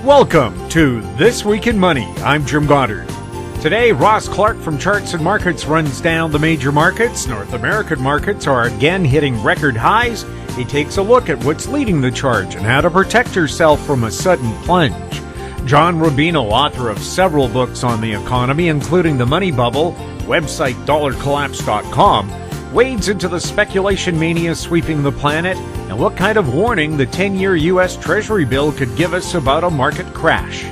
Welcome to This Week in Money. I'm Jim Goddard. Today, Ross Clark from Charts and Markets runs down the major markets. North American markets are again hitting record highs. He takes a look at what's leading the charge and how to protect yourself from a sudden plunge. John Rubino, author of several books on the economy, including The Money Bubble, website dollarcollapse.com, wades into the speculation mania sweeping the planet and what kind of warning the 10-year U.S. Treasury bill could give us about a market crash.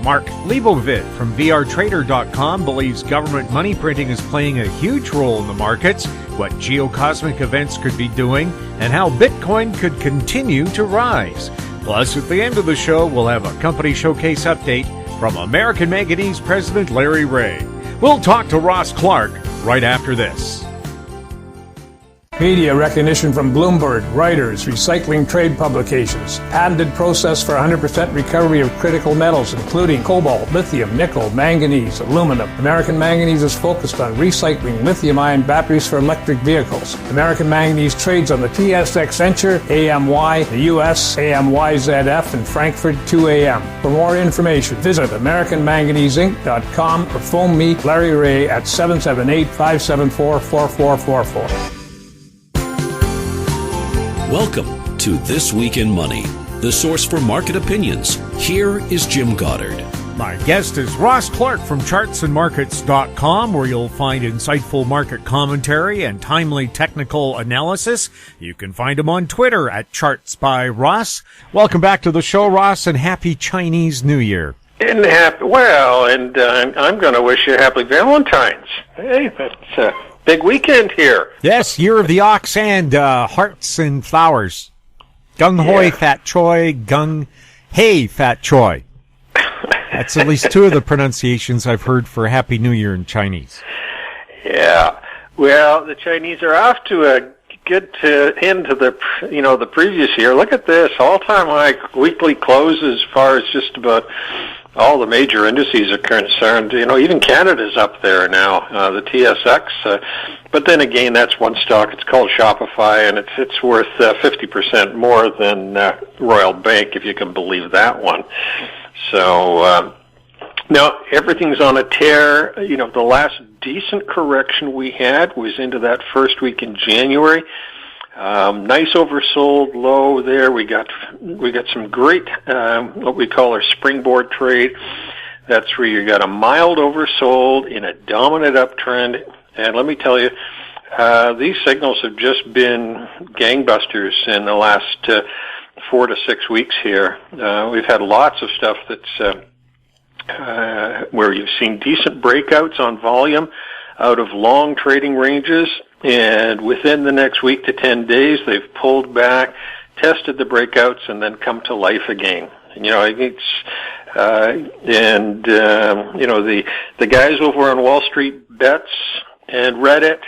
Mark Leibovit from vrtrader.com believes government money printing is playing a huge role in the markets, what geocosmic events could be doing, and how Bitcoin could continue to rise. Plus, at the end of the show, we'll have a company showcase update from American Manganese President Larry Reaugh. We'll talk to Ross Clark right after this. Media recognition from Bloomberg, Reuters, recycling trade publications, patented process for 100% recovery of critical metals, including cobalt, lithium, nickel, manganese, aluminum. American Manganese is focused on recycling lithium-ion batteries for electric vehicles. American Manganese trades on the TSX Venture, AMY, the US, AMYZF, and Frankfurt 2AM. For more information, visit AmericanManganeseInc.com or phone me, Larry Reaugh, at 778-574-4444. Welcome to This Week in Money, the source for market opinions. Here is Jim Goddard. My guest is Ross Clark from chartsandmarkets.com, where you'll find insightful market commentary and timely technical analysis. You can find him on Twitter at ChartsByRoss. Welcome back to the show, Ross, and happy Chinese New Year. I'm going to wish you a happy Valentine's. Hey, that's big weekend here. Yes, Year of the Ox and Hearts and Flowers. Gung Hoi Fat Choi, Gung Hey Fat Choi. That's at least two of the pronunciations I've heard for Happy New Year in Chinese. Yeah. Well, the Chinese are off to a good end to the previous year. Look at this, all-time high weekly close as far as just about all the major indices are concerned. Even Canada's up there now, the TSX. But then again, that's one stock. It's called Shopify, and it's worth 50% more than Royal Bank, if you can believe that one. So now everything's on a tear. The last decent correction we had was into that first week in January. Nice oversold low there. We got some great what we call our springboard trade. That's where you got a mild oversold in a dominant uptrend. And let me tell you, these signals have just been gangbusters in the last 4 to 6 weeks here. We've had lots of stuff that's where you've seen decent breakouts on volume out of long trading ranges. And within the next week to 10 days, they've pulled back, tested the breakouts, and then come to life again. The guys over on Wall Street Bets and Reddit,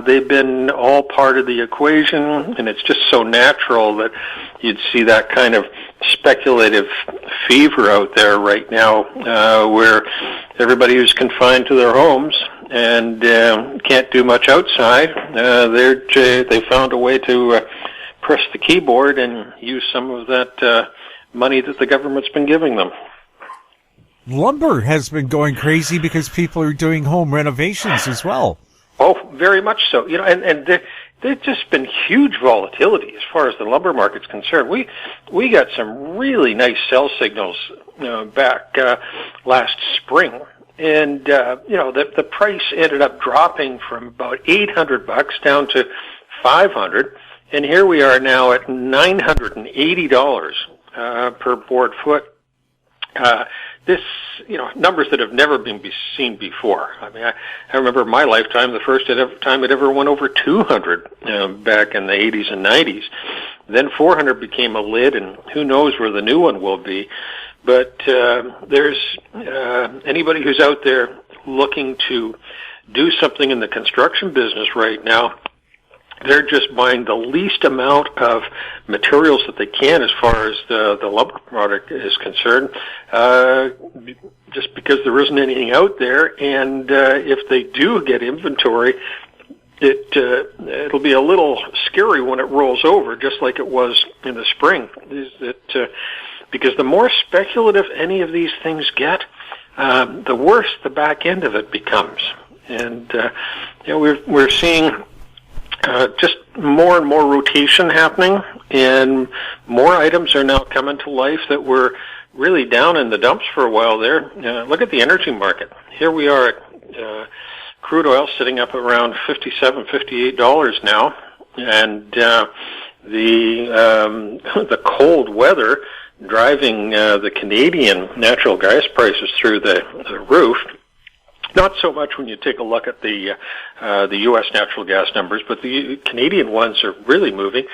they've been all part of the equation, and it's just so natural that you'd see that kind of speculative fever out there right now, where everybody who's confined to their homes and can't do much outside, they found a way to press the keyboard and use some of that money that the government's been giving them. Lumber has been going crazy because people are doing home renovations as well. Oh, very much so. And there's just been huge volatility as far as the lumber market's concerned. We got some really nice sell signals back last spring. And, the price ended up dropping from about $800 down to $500. And here we are now at $980 per board foot. This, numbers that have never been seen before. I mean, I remember my lifetime, the first time it ever went over 200 back in the 80s and 90s. Then 400 became a lid, and who knows where the new one will be. But there's anybody who's out there looking to do something in the construction business right now, they're just buying the least amount of materials that they can as far as the lumber product is concerned, just because there isn't anything out there. And if they do get inventory, it'll be a little scary when it rolls over, just like it was in the spring. because the more speculative any of these things get, the worse the back end of it becomes. And we're seeing just more and more rotation happening, and more items are now coming to life that were really down in the dumps for a while there. Look at the energy market. Here we are at crude oil sitting up around $57, $58 now, and the cold weather driving the Canadian natural gas prices through the roof. Not so much when you take a look at the U.S. natural gas numbers, but the Canadian ones are really moving.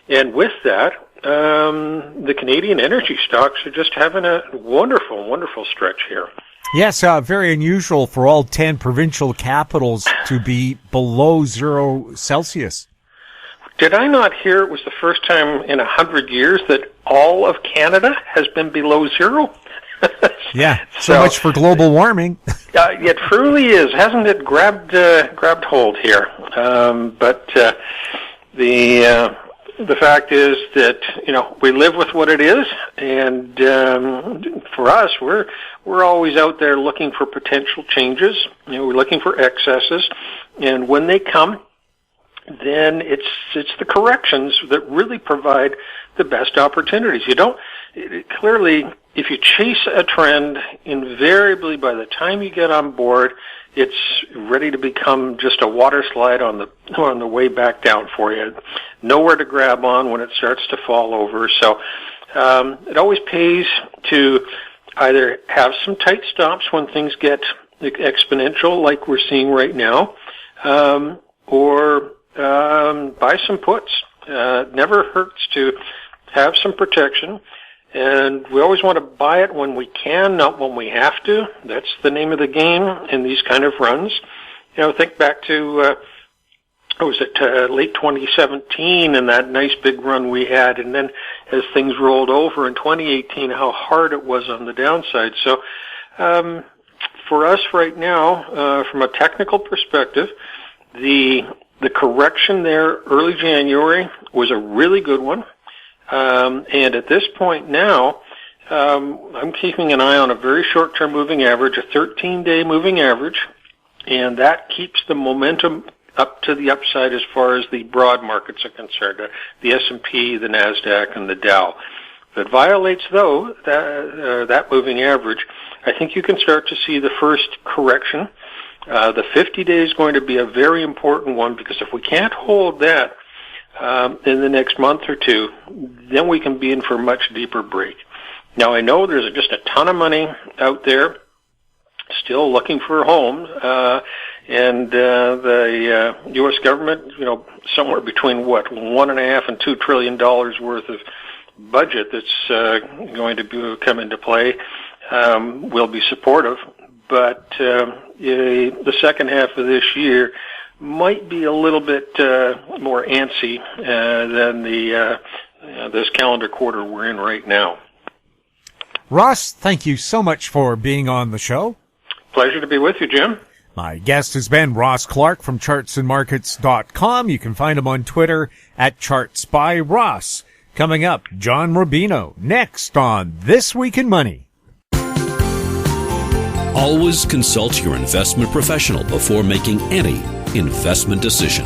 And with that, the Canadian energy stocks are just having a wonderful, wonderful stretch here. Yes, very unusual for all 10 provincial capitals to be below 0 Celsius. Did I not hear it was the first time in 100 years that all of Canada has been below 0? Yeah, so much for global warming. It truly is. Hasn't it grabbed hold here? But the fact is that, we live with what it is, and for us, we're always out there looking for potential changes. We're looking for excesses, and when they come, then it's the corrections that really provide the best opportunities. Clearly, if you chase a trend, invariably by the time you get on board, it's ready to become just a water slide on the way back down for you. Nowhere to grab on when it starts to fall over. So it always pays to either have some tight stops when things get exponential, like we're seeing right now, or buy some puts. It never hurts to have some protection. And we always want to buy it when we can, not when we have to. That's the name of the game in these kind of runs. Think back to, late 2017 and that nice big run we had. And then as things rolled over in 2018, how hard it was on the downside. So, for us right now, from a technical perspective, the correction there early January was a really good one. And at this point now, I'm keeping an eye on a very short-term moving average, a 13-day moving average, and that keeps the momentum up to the upside as far as the broad markets are concerned, the S&P, the NASDAQ, and the Dow. If it violates, though, that moving average, I think you can start to see the first correction. The 50-day is going to be a very important one, because if we can't hold that in the next month or two, then we can be in for a much deeper break. Now, I know there's just a ton of money out there still looking for a home, and the U.S. government, somewhere between $1.5 and $2 trillion worth of budget that's going to come into play will be supportive. But the second half of this year might be a little bit more antsy than this calendar quarter we're in right now. Ross, thank you so much for being on the show. Pleasure to be with you, Jim. My guest has been Ross Clark from chartsandmarkets.com. You can find him on Twitter at ChartsByRoss. Coming up, John Rubino, next on This Week in Money. Always consult your investment professional before making any investment decision.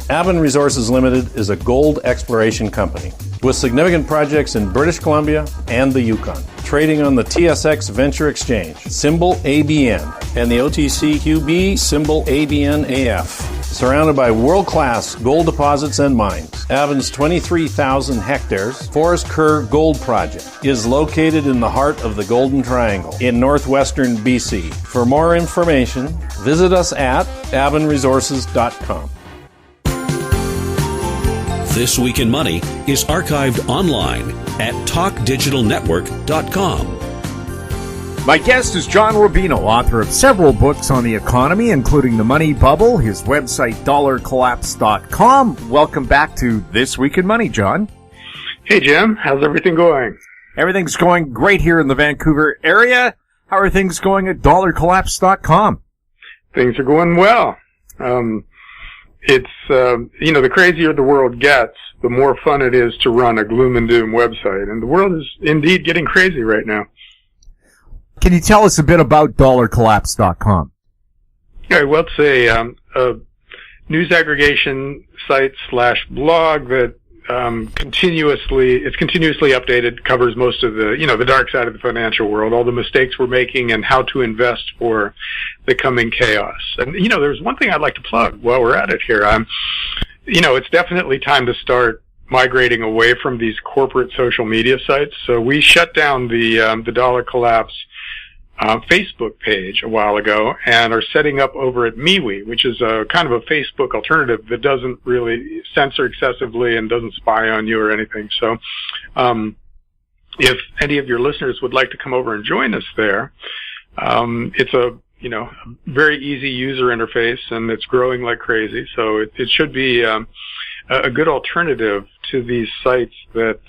Avon Resources Limited is a gold exploration company with significant projects in British Columbia and the Yukon, trading on the TSX Venture Exchange, symbol ABN, and the OTCQB, symbol ABNAF. Surrounded by world-class gold deposits and mines, Avon's 23,000 hectares Forest Kerr Gold Project is located in the heart of the Golden Triangle in northwestern BC. For more information, visit us at avonresources.com. This Week in Money is archived online at talkdigitalnetwork.com. My guest is John Rubino, author of several books on the economy, including The Money Bubble, his website, dollarcollapse.com. Welcome back to This Week in Money, John. Hey, Jim. How's everything going? Everything's going great here in the Vancouver area. How are things going at dollarcollapse.com? Things are going well. it's, the crazier the world gets, the more fun it is to run a gloom and doom website. And the world is indeed getting crazy right now. Can you tell us a bit about dollarcollapse.com? Yeah, well, it's a news aggregation site / blog that continuously updated, covers most of the dark side of the financial world, all the mistakes we're making and how to invest for the coming chaos. And, there's one thing I'd like to plug while we're at it here. It's definitely time to start migrating away from these corporate social media sites. So we shut down the Dollar Collapse Facebook page a while ago and are setting up over at MeWe, which is a kind of a Facebook alternative that doesn't really censor excessively and doesn't spy on you or anything. So if any of your listeners would like to come over and join us there, it's a very easy user interface, and it's growing like crazy. So it should be a good alternative to these sites that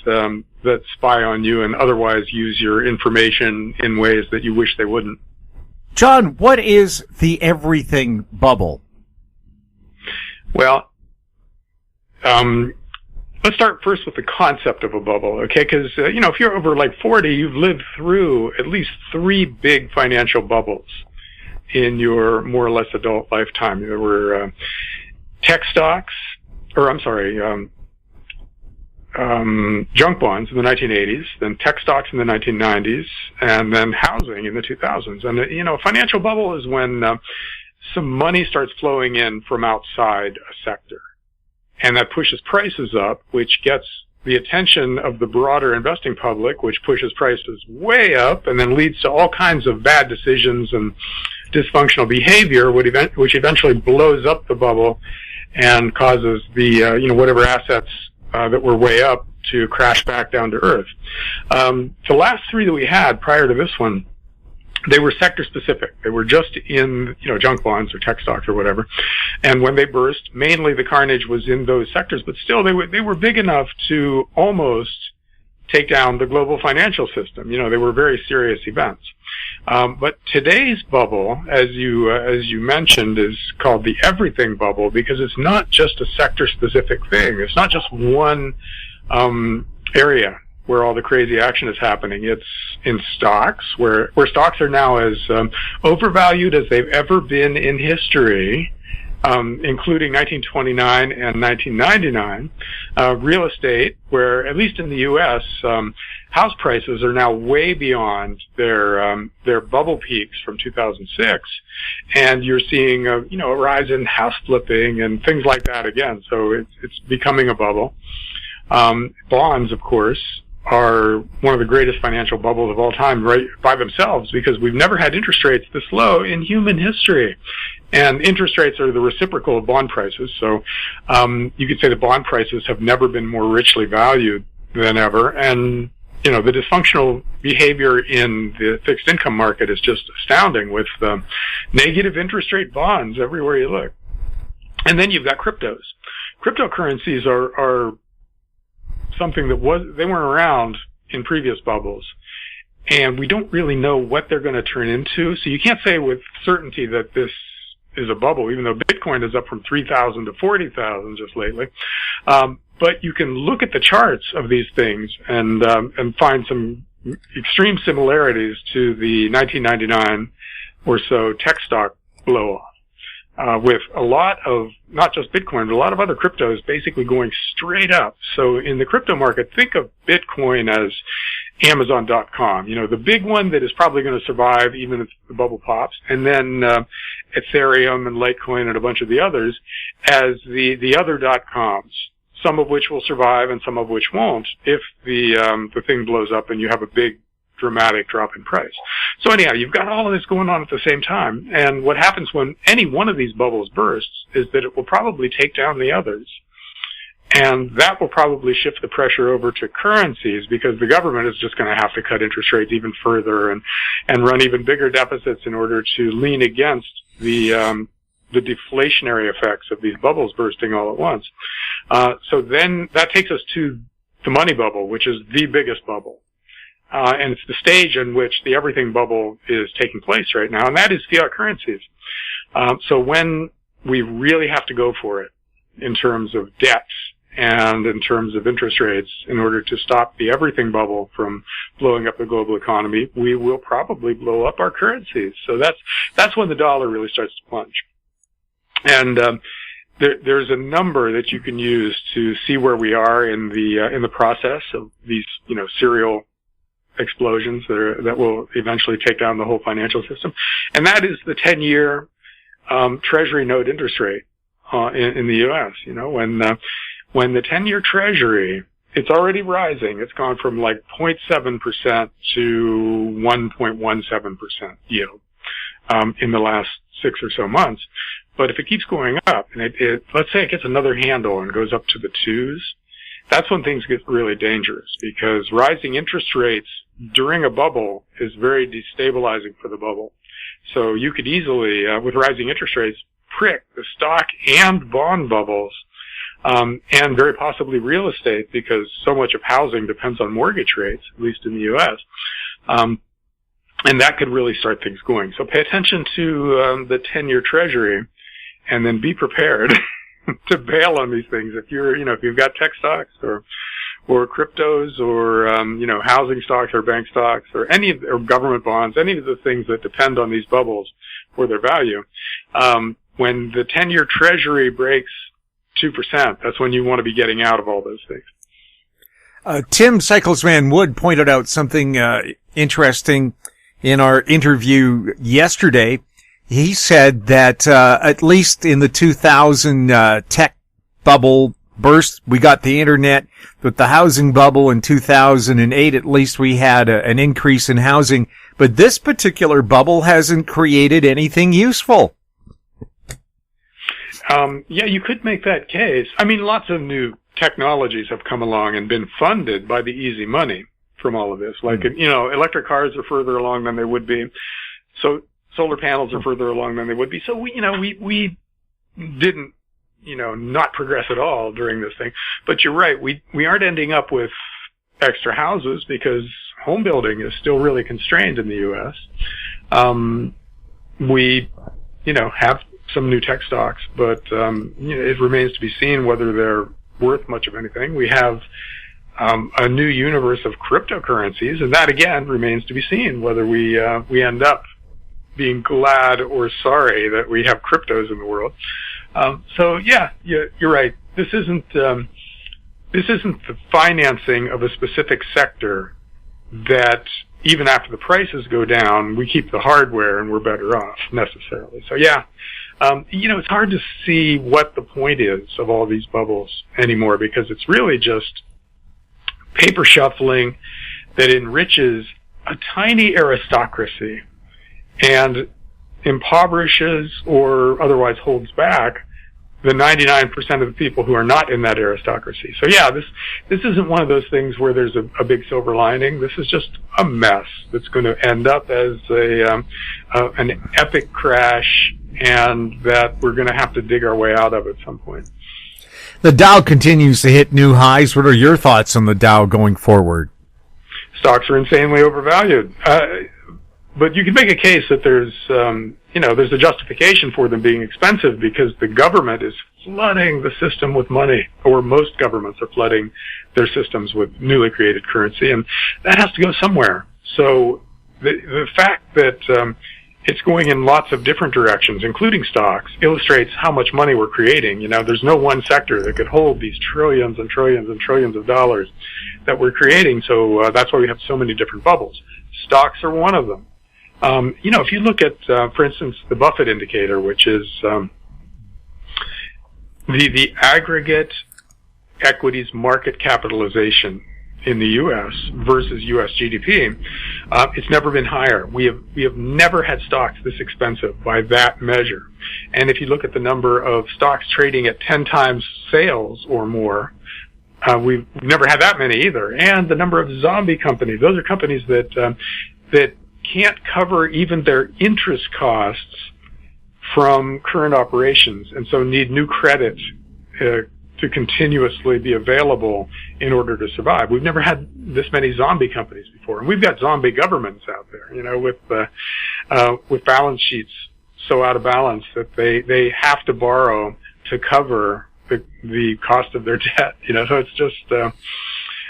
spy on you and otherwise use your information in ways that you wish they wouldn't. John, what is the everything bubble? Well, let's start first with the concept of a bubble, okay? Because, if you're over like 40, you've lived through at least 3 big financial bubbles in your more or less adult lifetime. There were tech stocks, junk bonds in the 1980s, then tech stocks in the 1990s, and then housing in the 2000s. And, a financial bubble is when some money starts flowing in from outside a sector. And that pushes prices up, which gets the attention of the broader investing public, which pushes prices way up and then leads to all kinds of bad decisions and dysfunctional behavior, which eventually blows up the bubble and causes the, whatever assets that were way up to crash back down to earth. The last 3 that we had prior to this one, they were sector specific. They were just in, junk bonds or tech stocks or whatever. And when they burst, mainly the carnage was in those sectors, but still they were big enough to almost take down the global financial system. They were very serious events. But today's bubble, as you mentioned, is called the everything bubble because it's not just a sector-specific thing. It's not just one area where all the crazy action is happening. It's in stocks, where stocks are now as overvalued as they've ever been in history, including 1929 and 1999. Real estate, where at least in the U.S., house prices are now way beyond their bubble peaks from 2006, and you're seeing a rise in house flipping and things like that again. So it's becoming a bubble. Bonds, of course, are one of the greatest financial bubbles of all time, right by themselves, because we've never had interest rates this low in human history. And interest rates are the reciprocal of bond prices. So you could say the bond prices have never been more richly valued than ever. And the dysfunctional behavior in the fixed income market is just astounding, with negative interest rate bonds everywhere you look. And then you've got cryptos. Cryptocurrencies are something that they weren't around in previous bubbles. And we don't really know what they're going to turn into. So you can't say with certainty that this is a bubble, even though Bitcoin is up from 3,000 to 40,000 just lately. But you can look at the charts of these things and find some extreme similarities to the 1999 or so tech stock blow off, with a lot of, not just Bitcoin, but a lot of other cryptos basically going straight up. So in the crypto market, think of Bitcoin as Amazon.com, the big one that is probably going to survive even if the bubble pops, and then Ethereum and Litecoin and a bunch of the others as the other .coms, some of which will survive and some of which won't if the thing blows up and you have a big dramatic drop in price. So anyhow, you've got all of this going on at the same time, and what happens when any one of these bubbles bursts is that it will probably take down the others. And that will probably shift the pressure over to currencies, because the government is just going to have to cut interest rates even further and run even bigger deficits in order to lean against the deflationary effects of these bubbles bursting all at once. So then that takes us to the money bubble, which is the biggest bubble. And it's the stage in which the everything bubble is taking place right now, and that is fiat currencies. So when we really have to go for it, in terms of debt and in terms of interest rates in order to stop the everything bubble from blowing up the global economy, we will probably blow up our currencies. So that's when the dollar really starts to plunge. And there's a number that you can use to see where we are in the process of these, serial explosions that will eventually take down the whole financial system. And that is the 10-year Treasury note interest rate in the U.S. When the 10-year Treasury, it's already rising. It's gone from like 0.7% to 1.17% yield in the last 6 or so months. But if it keeps going up, and let's say it gets another handle and goes up to the 2s, that's when things get really dangerous, because rising interest rates during a bubble is very destabilizing for the bubble. So you could easily, with rising interest rates, prick the stock and bond bubbles, and very possibly real estate, because so much of housing depends on mortgage rates, at least in the U.S. And that could really start things going. So pay attention to the 10-year Treasury, and then be prepared to bail on these things. If you've got tech stocks or cryptos or housing stocks or bank stocks or or government bonds, any of the things that depend on these bubbles for their value, when the 10-year Treasury breaks 2%, that's when you want to be getting out of all those things. Tim Cyclesman Wood pointed out something interesting in our interview yesterday. He said that at least in the 2000 tech bubble burst, we got the internet. With the housing bubble in 2008, at least we had an increase in housing. But this particular bubble hasn't created anything useful. Yeah, you could make that case. I mean, lots of new technologies have come along and been funded by the easy money from all of this. Like, electric cars are further along than they would be. So solar panels are further along than they would be. So we didn't, not progress at all during this thing. But you're right. We aren't ending up with extra houses because home building is still really constrained in the U.S. We, have some new tech stocks, but it remains to be seen whether they're worth much of anything. We have a new universe of cryptocurrencies, and that again remains to be seen whether we end up being glad or sorry that we have cryptos in the world. So yeah, you're right. This isn't the financing of a specific sector that even after the prices go down, we keep the hardware and we're better off necessarily. So yeah, it's hard to see what the point is of all these bubbles anymore, because it's really just paper shuffling that enriches a tiny aristocracy and impoverishes or otherwise holds back the 99% of the people who are not in that aristocracy. So yeah, this isn't one of those things where there's a big silver lining. This is just a mess that's going to end up as an epic crash, and that we're going to have to dig our way out of at some point. The Dow continues to hit new highs. What are your thoughts on the Dow going forward? Stocks are insanely overvalued. But you can make a case that there's a justification for them being expensive, because the government is flooding the system with money, or most governments are flooding their systems with newly created currency, and that has to go somewhere. So the fact that it's going in lots of different directions, including stocks, illustrates how much money we're creating. There's no one sector that could hold these trillions and trillions and trillions of dollars that we're creating. So that's why we have so many different bubbles. Stocks are one of them. If you look at, for instance, the Buffett indicator, which is the aggregate equities market capitalization in the U.S. versus U.S. GDP, it's never been higher. We have never had stocks this expensive by that measure. And if you look at the number of stocks trading at 10 times sales or more, we've never had that many either. And the number of zombie companies, those are companies that can't cover even their interest costs from current operations, and so need new credit to continuously be available in order to survive. We've never had this many zombie companies before, and we've got zombie governments out there, with balance sheets so out of balance that they have to borrow to cover the cost of their debt. So it's just,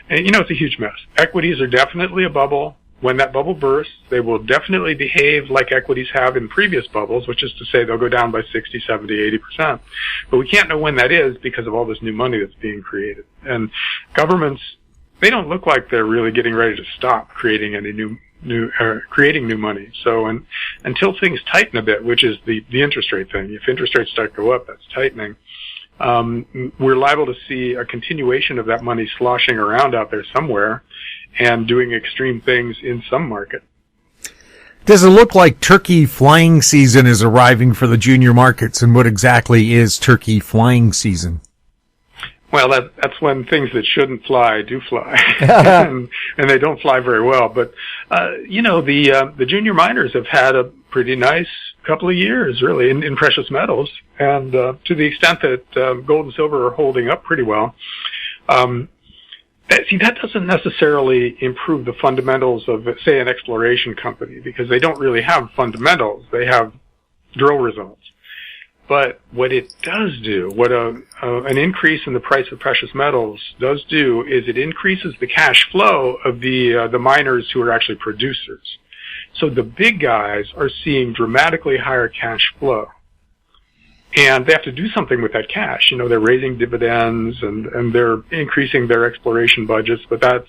it's a huge mess. Equities are definitely a bubble. When that bubble bursts, they will definitely behave like equities have in previous bubbles, which is to say they'll go down by 60, 70, 80%. But we can't know when that is because of all this new money that's being created. And governments, they don't look like they're really getting ready to stop creating any creating new money. So until things tighten a bit, which is the interest rate thing, if interest rates start to go up, that's tightening. We're liable to see a continuation of that money sloshing around out there somewhere and doing extreme things in some market. Does it look like turkey flying season is arriving for the junior markets? And what exactly is turkey flying season? Well, that's when things that shouldn't fly do fly, and they don't fly very well. But the junior miners have had a pretty nice couple of years, really, in precious metals, and to the extent that gold and silver are holding up pretty well. See, that doesn't necessarily improve the fundamentals of, say, an exploration company, because they don't really have fundamentals. They have drill results. But what it does do, what an increase in the price of precious metals does do, is it increases the cash flow of the miners who are actually producers. So the big guys are seeing dramatically higher cash flow. And they have to do something with that cash. They're raising dividends and they're increasing their exploration budgets, but that's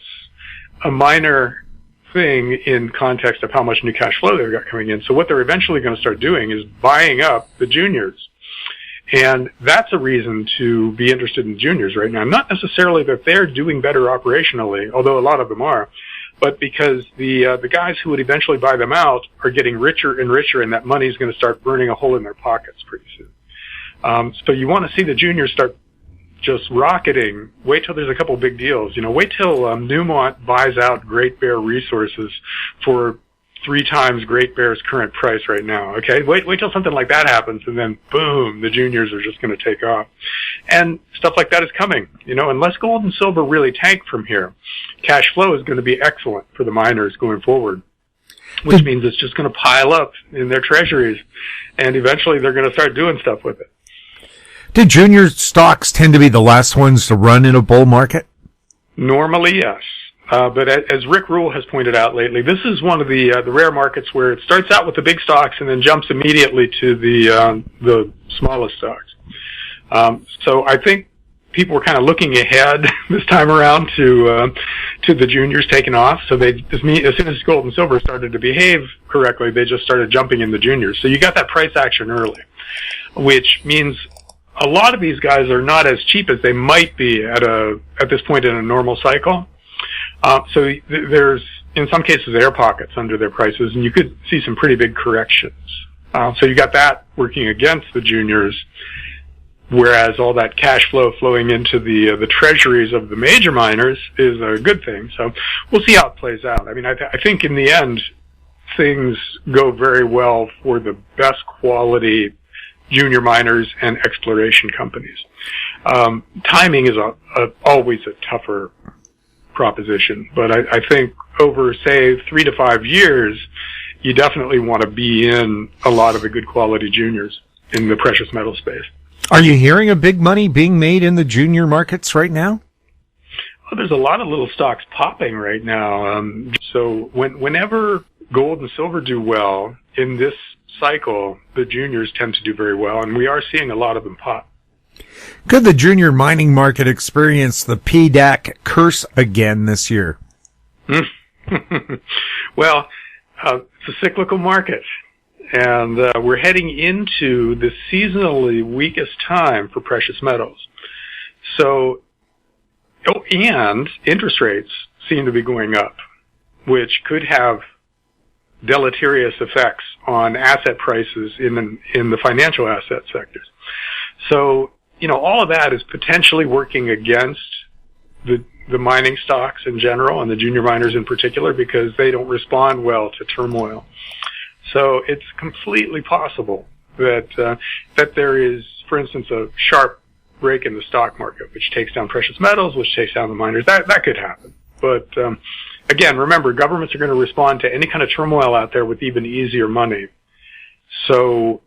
a minor thing in context of how much new cash flow they've got coming in. So what they're eventually going to start doing is buying up the juniors. And that's a reason to be interested in juniors right now. Not necessarily that they're doing better operationally, although a lot of them are, but because the guys who would eventually buy them out are getting richer and richer, and that money is going to start burning a hole in their pockets pretty soon. So you want to see the juniors start just rocketing. Wait till there's a couple big deals. Wait till Newmont buys out Great Bear Resources for 3 times Great Bear's current price right now. Okay, wait till something like that happens, and then boom, the juniors are just going to take off. And stuff like that is coming. Unless gold and silver really tank from here, cash flow is going to be excellent for the miners going forward, which means it's just going to pile up in their treasuries, and eventually they're going to start doing stuff with it. Do junior stocks tend to be the last ones to run in a bull market? Normally, yes. But as Rick Reaugh has pointed out lately, this is one of the rare markets where it starts out with the big stocks and then jumps immediately to the smallest stocks. So I think people were kind of looking ahead this time around to the juniors taking off. So as soon as gold and silver started to behave correctly, they just started jumping in the juniors. So you got that price action early, which means a lot of these guys are not as cheap as they might be at this point in a normal cycle. So there's, in some cases, air pockets under their prices, and you could see some pretty big corrections. So you got that working against the juniors, whereas all that cash flow flowing into the treasuries of the major miners is a good thing. So we'll see how it plays out. I mean, I think in the end, things go very well for the best quality junior miners and exploration companies. Timing is always a tougher proposition, but I think over, say, 3 to 5 years, you definitely want to be in a lot of the good quality juniors in the precious metal space. Are you hearing of big money being made in the junior markets right now? Well, there's a lot of little stocks popping right now. So whenever gold and silver do well in this cycle, the juniors tend to do very well, and we are seeing a lot of them pop. Could the junior mining market experience the PDAC curse again this year? Well, it's a cyclical market, and we're heading into the seasonally weakest time for precious metals. So, and interest rates seem to be going up, which could have deleterious effects on asset prices in the financial asset sectors. So, all of that is potentially working against the mining stocks in general and the junior miners in particular, because they don't respond well to turmoil. So it's completely possible that there is, for instance, a sharp break in the stock market, which takes down precious metals, which takes down the miners. That could happen. But again, remember, governments are going to respond to any kind of turmoil out there with even easier money. So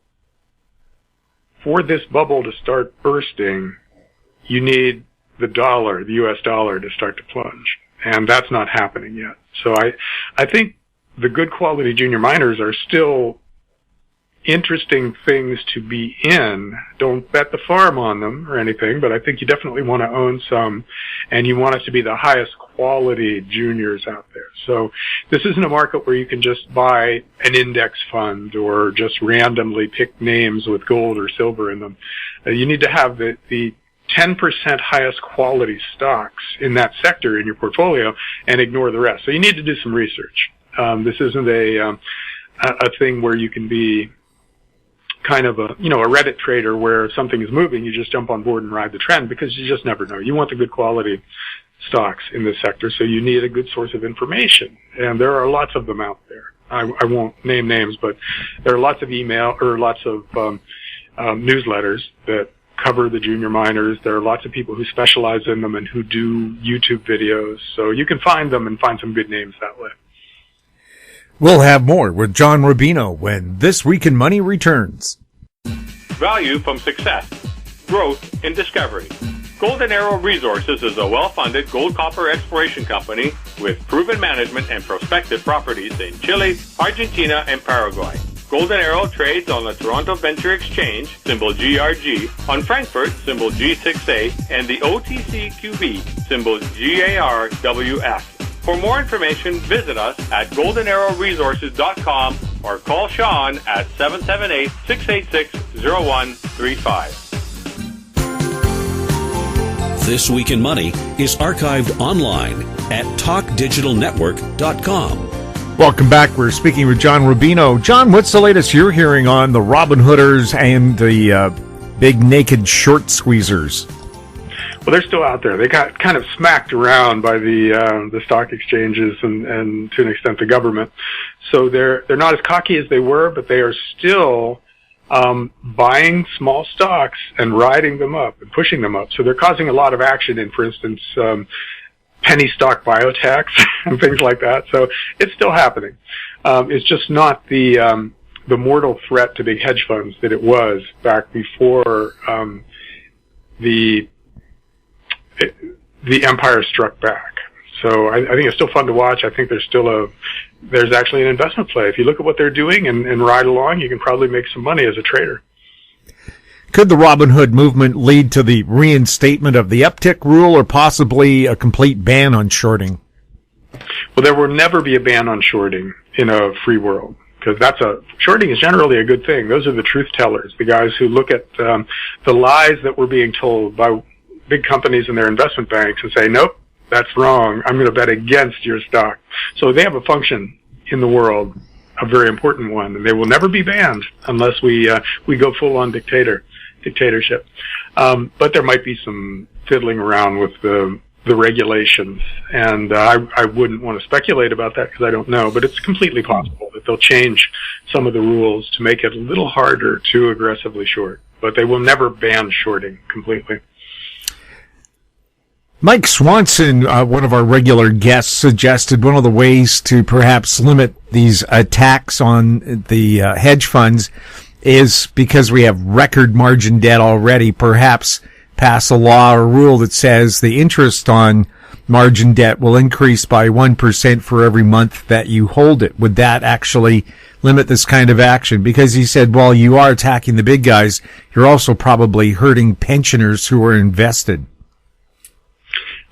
for this bubble to start bursting, you need the dollar, the U.S. dollar, to start to plunge. And that's not happening yet. So I think the good quality junior miners are still interesting things to be in. Don't bet the farm on them or anything, but I think you definitely want to own some, and you want it to be the highest quality juniors out there. So this isn't a market where you can just buy an index fund or just randomly pick names with gold or silver in them. You need to have the 10% highest quality stocks in that sector in your portfolio and ignore the rest. So you need to do some research. This isn't a thing where you can be kind of a Reddit trader where if something is moving, you just jump on board and ride the trend, because you just never know. You want the good quality stocks in this sector, so you need a good source of information. And there are lots of them out there. I won't name names, but there are lots of email or lots of newsletters that cover the junior miners. There are lots of people who specialize in them and who do YouTube videos. So you can find them and find some good names that way. We'll have more with John Rubino when This Week in Money returns. Value from success. Growth in discovery. Golden Arrow Resources is a well-funded gold-copper exploration company with proven management and prospective properties in Chile, Argentina, and Paraguay. Golden Arrow trades on the Toronto Venture Exchange, symbol GRG, on Frankfurt, symbol G6A, and the OTCQB, symbol GARWF. For more information, visit us at goldenarrowresources.com or call Sean at 778-686-0135. This Week in Money is archived online at talkdigitalnetwork.com. Welcome back. We're speaking with John Rubino. John, what's the latest you're hearing on the Robin Hooders and the big naked short squeezers? Well, they're still out there. They got kind of smacked around by the stock exchanges and to an extent the government. So they're not as cocky as they were, but they are still buying small stocks and riding them up and pushing them up. So they're causing a lot of action in, for instance, penny stock biotechs and things like that. So it's still happening. It's just not the mortal threat to big hedge funds that it was back before the empire struck back. So I think it's still fun to watch. I think there's actually an investment play. If you look at what they're doing and ride along, you can probably make some money as a trader. Could the Robin Hood movement lead to the reinstatement of the uptick rule or possibly a complete ban on shorting? Well, there will never be a ban on shorting in a free world, because shorting is generally a good thing. Those are the truth tellers, the guys who look at the lies that we're being told by big companies and their investment banks and say, nope, that's wrong. I'm going to bet against your stock. So they have a function in the world, a very important one, and they will never be banned unless we go full on dictatorship. But there might be some fiddling around with the regulations, and I wouldn't want to speculate about that because I don't know, but it's completely possible that they'll change some of the rules to make it a little harder to aggressively short, but they will never ban shorting completely. Mike Swanson, one of our regular guests, suggested one of the ways to perhaps limit these attacks on the hedge funds is, because we have record margin debt already, perhaps pass a law or rule that says the interest on margin debt will increase by 1% for every month that you hold it. Would that actually limit this kind of action? Because he said, while you are attacking the big guys, you're also probably hurting pensioners who are invested.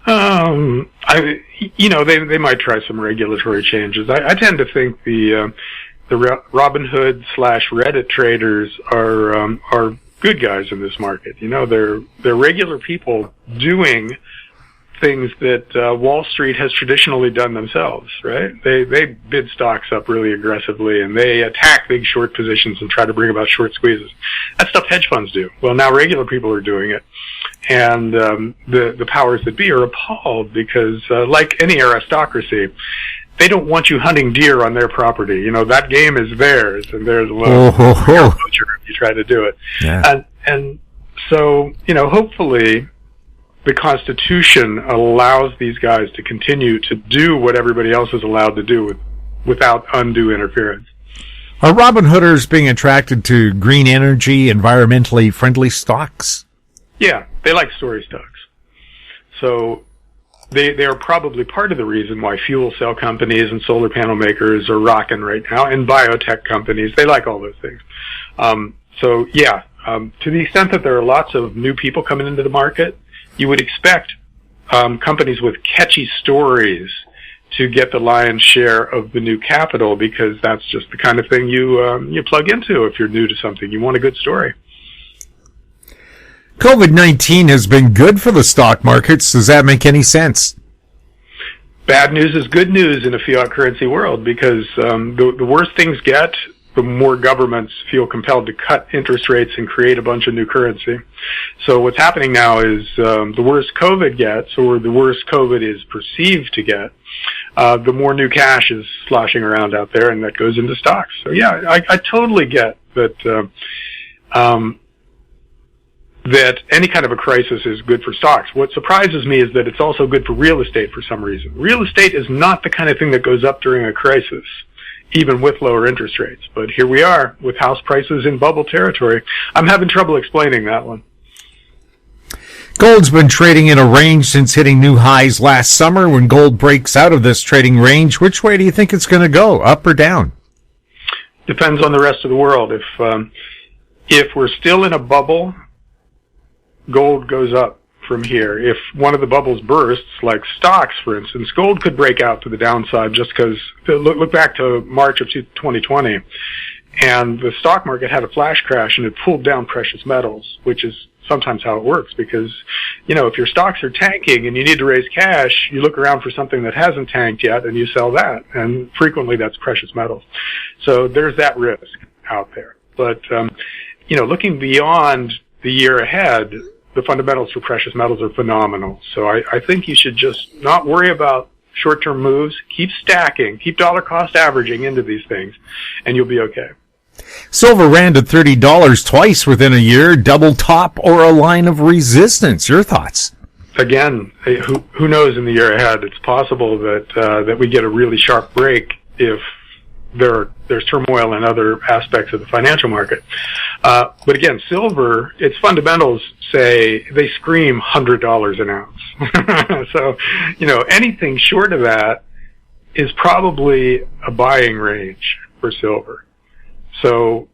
They might try some regulatory changes. I tend to think the Robinhood / Reddit traders are good guys in this market. They're regular people doing things that Wall Street has traditionally done themselves, right? They bid stocks up really aggressively, and they attack big short positions and try to bring about short squeezes. That's stuff hedge funds do. Well, now regular people are doing it. And the powers that be are appalled because, like any aristocracy, they don't want you hunting deer on their property. That game is theirs, and there's a little butcher if you try to do it. Yeah. And so, hopefully the Constitution allows these guys to continue to do what everybody else is allowed to do without undue interference. Are Robin Hooders being attracted to green energy, environmentally friendly stocks? Yeah, they like story stocks. So they are probably part of the reason why fuel cell companies and solar panel makers are rocking right now, and biotech companies. They like all those things. To the extent that there are lots of new people coming into the market, you would expect companies with catchy stories to get the lion's share of the new capital, because that's just the kind of thing you plug into if you're new to something. You want a good story. COVID-19 has been good for the stock markets. Does that make any sense? Bad news is good news in a fiat currency world, because the worse things get, the more governments feel compelled to cut interest rates and create a bunch of new currency. So what's happening now is the worse COVID gets, or the worse COVID is perceived to get, the more new cash is sloshing around out there, and that goes into stocks. So yeah, I totally get that that any kind of a crisis is good for stocks. What surprises me is that it's also good for real estate for some reason. Real estate is not the kind of thing that goes up during a crisis, even with lower interest rates. But here we are with house prices in bubble territory. I'm having trouble explaining that one. Gold's been trading in a range since hitting new highs last summer. When gold breaks out of this trading range, which way do you think it's going to go, up or down? Depends on the rest of the world. If we're still in a bubble, gold goes up from here. If one of the bubbles bursts, like stocks, for instance, gold could break out to the downside, just because, look back to March of 2020, and the stock market had a flash crash and it pulled down precious metals, which is sometimes how it works, because, if your stocks are tanking and you need to raise cash, you look around for something that hasn't tanked yet and you sell that, and frequently that's precious metals. So there's that risk out there. But, looking beyond the year ahead, the fundamentals for precious metals are phenomenal. So I think you should just not worry about short-term moves. Keep stacking. Keep dollar cost averaging into these things, and you'll be okay. Silver ran to $30 twice within a year. Double top or a line of resistance? Your thoughts? Again, who knows in the year ahead? It's possible that we get a really sharp break if there's turmoil in other aspects of the financial market. But again, silver, its fundamentals say, they scream $100 an ounce. So, anything short of that is probably a buying range for silver. So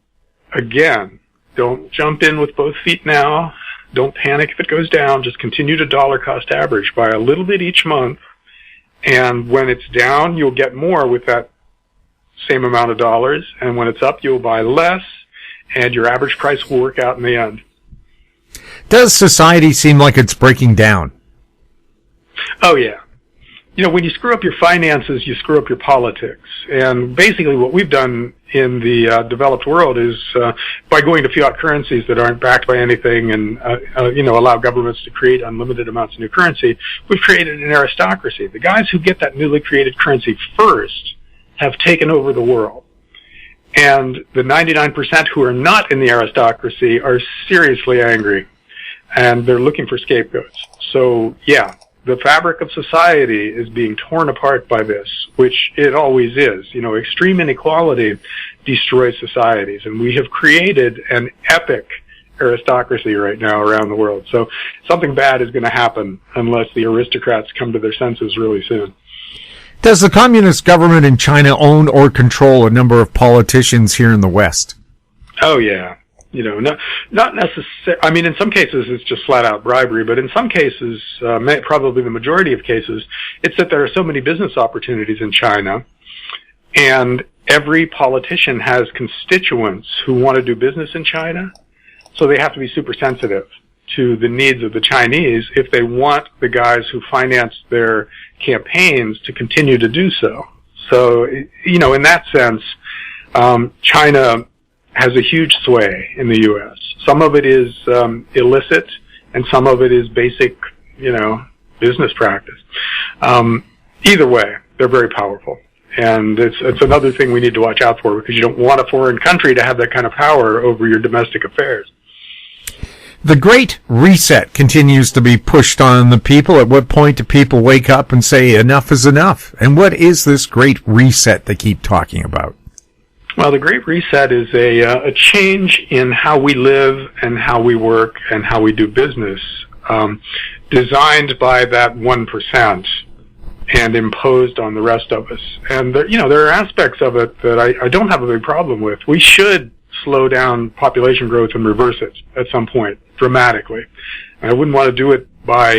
again, don't jump in with both feet now. Don't panic if it goes down. Just continue to dollar cost average by a little bit each month. And when it's down, you'll get more with that same amount of dollars, and when it's up, you'll buy less, and your average price will work out in the end. Does society seem like it's breaking down? Oh, yeah. When you screw up your finances, you screw up your politics. And basically what we've done in the developed world is by going to fiat currencies that aren't backed by anything and, allow governments to create unlimited amounts of new currency, we've created an aristocracy. The guys who get that newly created currency first have taken over the world. And the 99% who are not in the aristocracy are seriously angry, and they're looking for scapegoats. So, yeah, the fabric of society is being torn apart by this, which it always is. Extreme inequality destroys societies, and we have created an epic aristocracy right now around the world. So something bad is going to happen unless the aristocrats come to their senses really soon. Does the communist government in China own or control a number of politicians here in the West? Oh, yeah. Not necessarily. I mean, in some cases, it's just flat out bribery, but in some cases, probably the majority of cases, it's that there are so many business opportunities in China, and every politician has constituents who want to do business in China, so they have to be super sensitive to the needs of the Chinese if they want the guys who finance their campaigns to continue to do so. So, in that sense, China has a huge sway in the U.S. Some of it is illicit, and some of it is basic, business practice. Either way, they're very powerful. And it's another thing we need to watch out for, because you don't want a foreign country to have that kind of power over your domestic affairs. The Great Reset continues to be pushed on the people. At what point do people wake up and say enough is enough? And what is this Great Reset they keep talking about? Well, the Great Reset is a change in how we live and how we work and how we do business, designed by that 1% and imposed on the rest of us. And there are aspects of it that I don't have a big problem with. We should slow down population growth and reverse it at some point dramatically. And I wouldn't want to do it by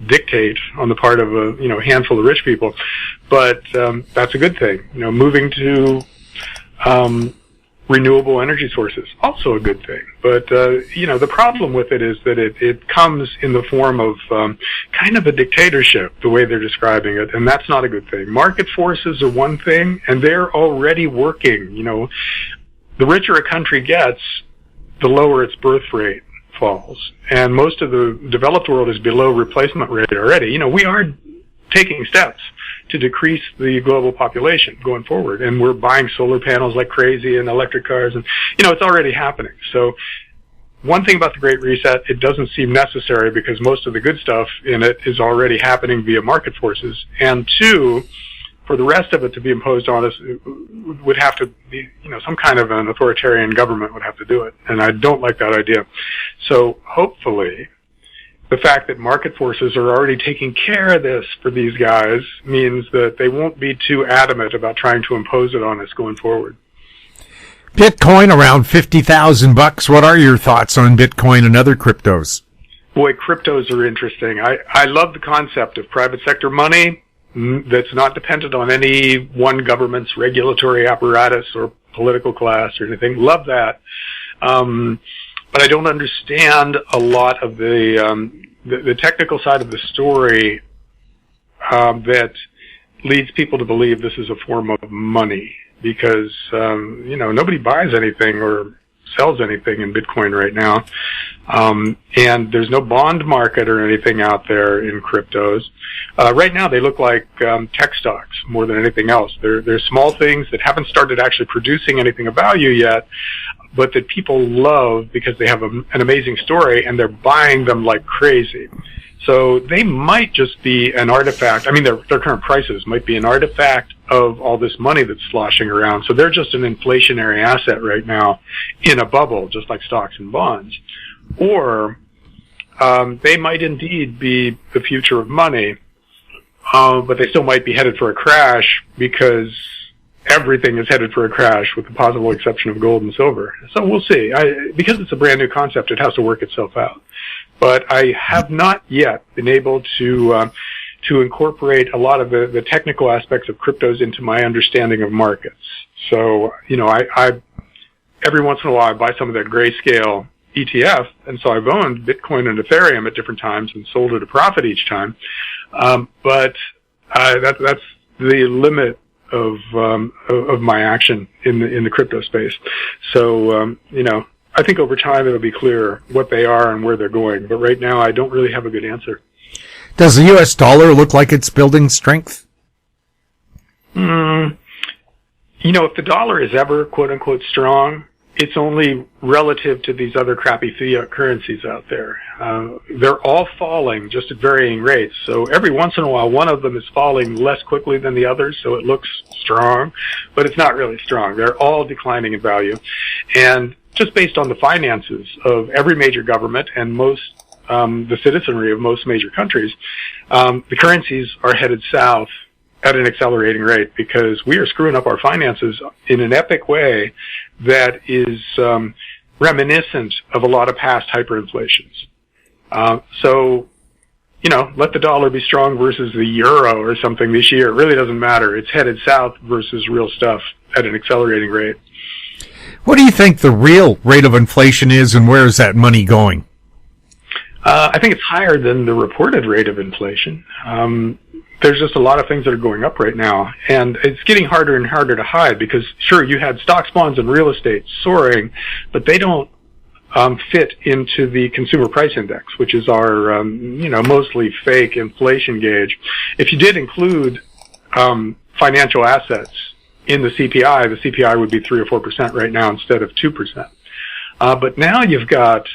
dictate on the part of a handful of rich people, but that's a good thing. Moving to renewable energy sources, also a good thing. But, the problem with it is that it comes in the form of kind of a dictatorship, the way they're describing it, and that's not a good thing. Market forces are one thing, and they're already working. The richer a country gets, the lower its birth rate falls. And most of the developed world is below replacement rate already. We are taking steps to decrease the global population going forward. And we're buying solar panels like crazy and electric cars, and, it's already happening. So one thing about the Great Reset, it doesn't seem necessary because most of the good stuff in it is already happening via market forces. And two, for the rest of it to be imposed on us, it would have to be, some kind of an authoritarian government would have to do it. And I don't like that idea. So hopefully, the fact that market forces are already taking care of this for these guys means that they won't be too adamant about trying to impose it on us going forward. Bitcoin around $50,000. What are your thoughts on Bitcoin and other cryptos? Boy, cryptos are interesting. I love the concept of private sector money that's not dependent on any one government's regulatory apparatus or political class or anything. Love that. But I don't understand a lot of the technical side of the story that leads people to believe this is a form of money, because nobody buys anything or sells anything in Bitcoin right now, and there's no bond market or anything out there in cryptos. Right now, they look like tech stocks more than anything else. They're small things that haven't started actually producing anything of value yet, but that people love because they have an amazing story, and they're buying them like crazy. So they might just be an artifact. I mean, their current prices might be an artifact of all this money that's sloshing around. So they're just an inflationary asset right now in a bubble, just like stocks and bonds. Or they might indeed be the future of money, but they still might be headed for a crash because everything is headed for a crash with the possible exception of gold and silver. So we'll see. Because it's a brand new concept, it has to work itself out. But I have not yet been able to incorporate a lot of the technical aspects of cryptos into my understanding of markets. So, I every once in a while I buy some of that grayscale ETF, and so I've owned Bitcoin and Ethereum at different times and sold at a profit each time. But that's the limit of my action in the crypto space. So, I think over time it'll be clear what they are and where they're going. But right now I don't really have a good answer. Does the U.S. dollar look like it's building strength? If the dollar is ever quote unquote strong, it's only relative to these other crappy fiat currencies out there. They're all falling just at varying rates. So every once in a while, one of them is falling less quickly than the others, so it looks strong, but it's not really strong. They're all declining in value. And just based on the finances of every major government and most, the citizenry of most major countries, the currencies are headed south at an accelerating rate because we are screwing up our finances in an epic way that is reminiscent of a lot of past hyperinflations. So, let the dollar be strong versus the euro or something this year. It really doesn't matter. It's headed south versus real stuff at an accelerating rate. What do you think the real rate of inflation is, and where is that money going? I think it's higher than the reported rate of inflation. There's just a lot of things that are going up right now, and it's getting harder and harder to hide because, sure, you had stocks, bonds, and real estate soaring, but they don't fit into the consumer price index, which is our, mostly fake inflation gauge. If you did include financial assets in the CPI would be 3 or 4% right now instead of 2%. But now you've got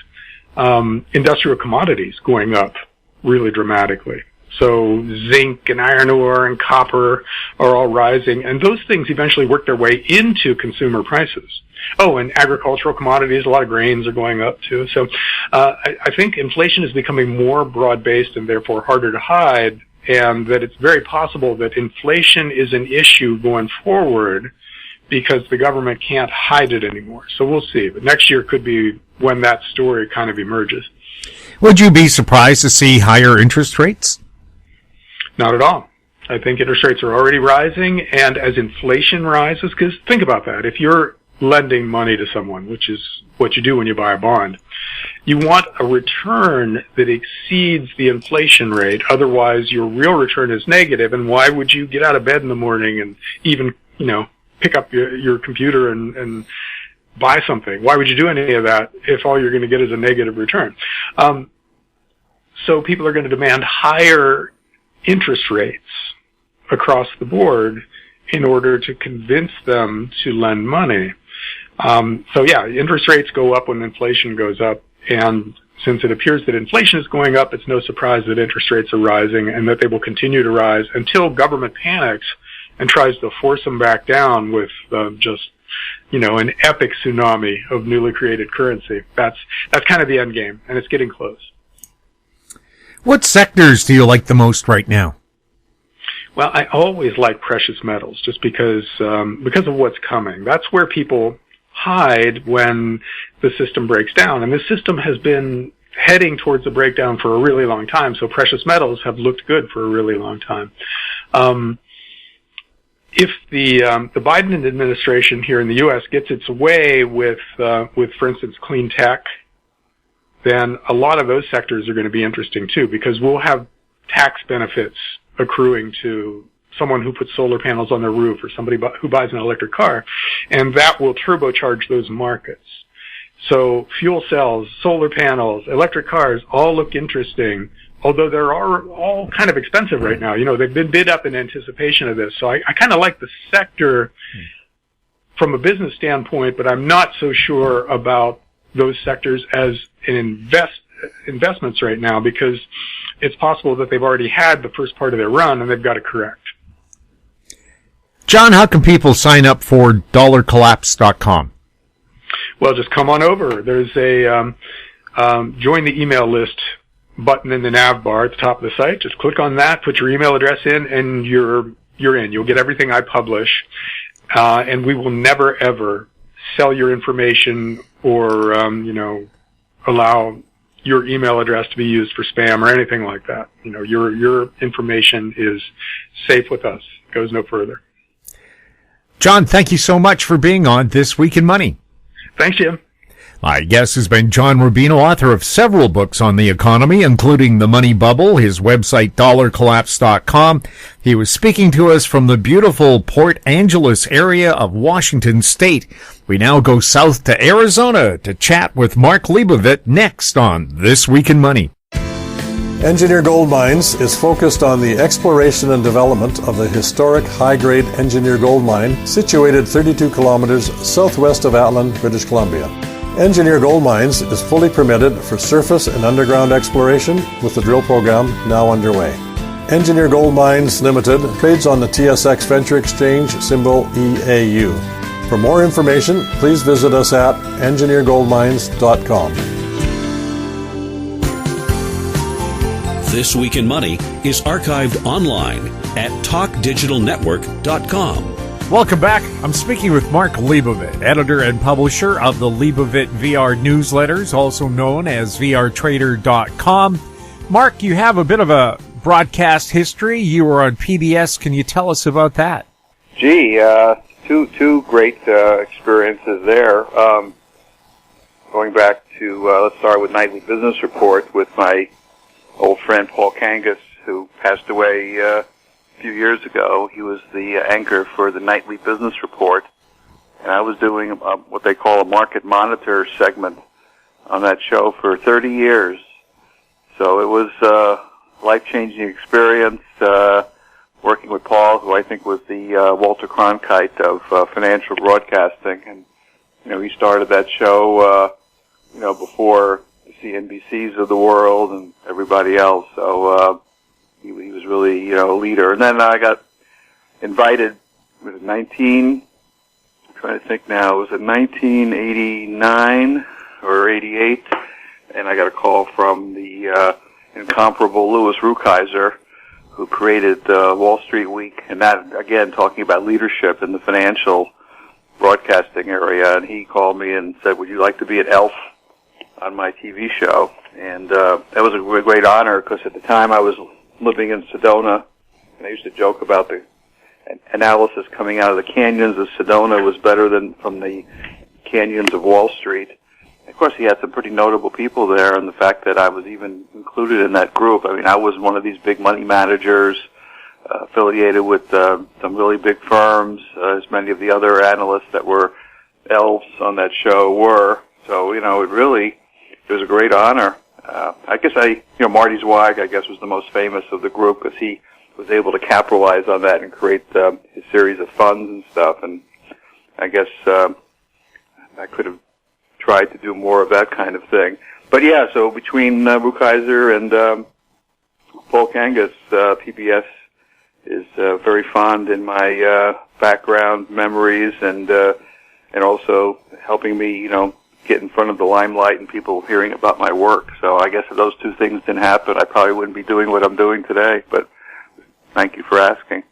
industrial commodities going up really dramatically. So zinc and iron ore and copper are all rising, and those things eventually work their way into consumer prices. Oh, and agricultural commodities, a lot of grains are going up too. So I think inflation is becoming more broad-based and therefore harder to hide, and that it's very possible that inflation is an issue going forward because the government can't hide it anymore. So we'll see. But next year could be when that story kind of emerges. Would you be surprised to see higher interest rates? Not at all. I think interest rates are already rising, and as inflation rises, because think about that. If you're lending money to someone, which is what you do when you buy a bond, you want a return that exceeds the inflation rate. Otherwise, your real return is negative, and why would you get out of bed in the morning and even, pick up your computer and buy something? Why would you do any of that if all you're going to get is a negative return? So people are going to demand higher interest rates across the board in order to convince them to lend money. Interest rates go up when inflation goes up, and since it appears that inflation is going up, it's no surprise that interest rates are rising and that they will continue to rise until government panics and tries to force them back down with an epic tsunami of newly created currency. That's kind of the end game, and it's getting close. What sectors do you like the most right now? Well, I always like precious metals just because of what's coming. That's where people hide when the system breaks down. And this system has been heading towards a breakdown for a really long time, so precious metals have looked good for a really long time. If the Biden administration here in the U.S. gets its way with, for instance, clean tech, then a lot of those sectors are going to be interesting too, because we'll have tax benefits accruing to someone who puts solar panels on their roof or somebody who buys an electric car, and that will turbocharge those markets. So fuel cells, solar panels, electric cars all look interesting, although they're all kind of expensive right now. They've been bid up in anticipation of this. So I kind of like the sector from a business standpoint, but I'm not so sure about those sectors as investments right now, because it's possible that they've already had the first part of their run and they've got to correct. John, how can people sign up for dollarcollapse.com? Well, just come on over. There's a join the email list button in the nav bar at the top of the site. Just click on that, put your email address in, and you're in. You'll get everything I publish, and we will never ever sell your information or allow your email address to be used for spam or anything like that. Your information is safe with us. It goes no further. John, thank you so much for being on This Week in Money. Thanks, Jim. My guest has been John Rubino, author of several books on the economy, including The Money Bubble, his website, dollarcollapse.com. He was speaking to us from the beautiful Port Angeles area of Washington State. We now go south to Arizona to chat with Mark Leibovit next on This Week in Money. Engineer Gold Mines is focused on the exploration and development of the historic high-grade Engineer Gold Mine situated 32 kilometers southwest of Atlin, British Columbia. Engineer Gold Mines is fully permitted for surface and underground exploration with the drill program now underway. Engineer Gold Mines Limited trades on the TSX Venture Exchange, symbol EAU. For more information, please visit us at engineergoldmines.com. This Week in Money is archived online at talkdigitalnetwork.com. Welcome back. I'm speaking with Mark Leibovit, editor and publisher of the Leibovit VR newsletters, also known as vrtrader.com. Mark, you have a bit of a broadcast history. You were on PBS. Can you tell us about that? Gee, two great experiences there. Going back to, let's start with Nightly Business Report with my old friend Paul Kangas, who passed away a few years ago. He was the anchor for the Nightly Business Report, and I was doing what they call a market monitor segment on that show for 30 years. So it was a life-changing experience working with Paul, who I think was the Walter Cronkite of financial broadcasting. And, he started that show, before the CNBCs of the world and everybody else. So, he was really, a leader. And then I got invited, was it 19, I'm trying to think now, was it 1989 or 88? And I got a call from the incomparable Louis Reaugh, who created Wall Street Week, and that, again, talking about leadership in the financial broadcasting area. And he called me and said, would you like to be an elf on my TV show? And that was a great honor, because at the time I was living in Sedona, and I used to joke about the analysis coming out of the canyons of Sedona was better than from the canyons of Wall Street. Of course, he had some pretty notable people there, and the fact that I was even included in that group. I mean, I was one of these big money managers affiliated with some really big firms, as many of the other analysts that were elves on that show were. So, it was a great honor. I guess Marty Zweig, I guess, was the most famous of the group, because he was able to capitalize on that and create his series of funds and stuff. And I guess I could have tried to do more of that kind of thing. But yeah, so between Reaugh and Paul Kangas, PBS is very fond in my background memories, and also helping me, get in front of the limelight and people hearing about my work. So I guess if those two things didn't happen, I probably wouldn't be doing what I'm doing today. But thank you for asking.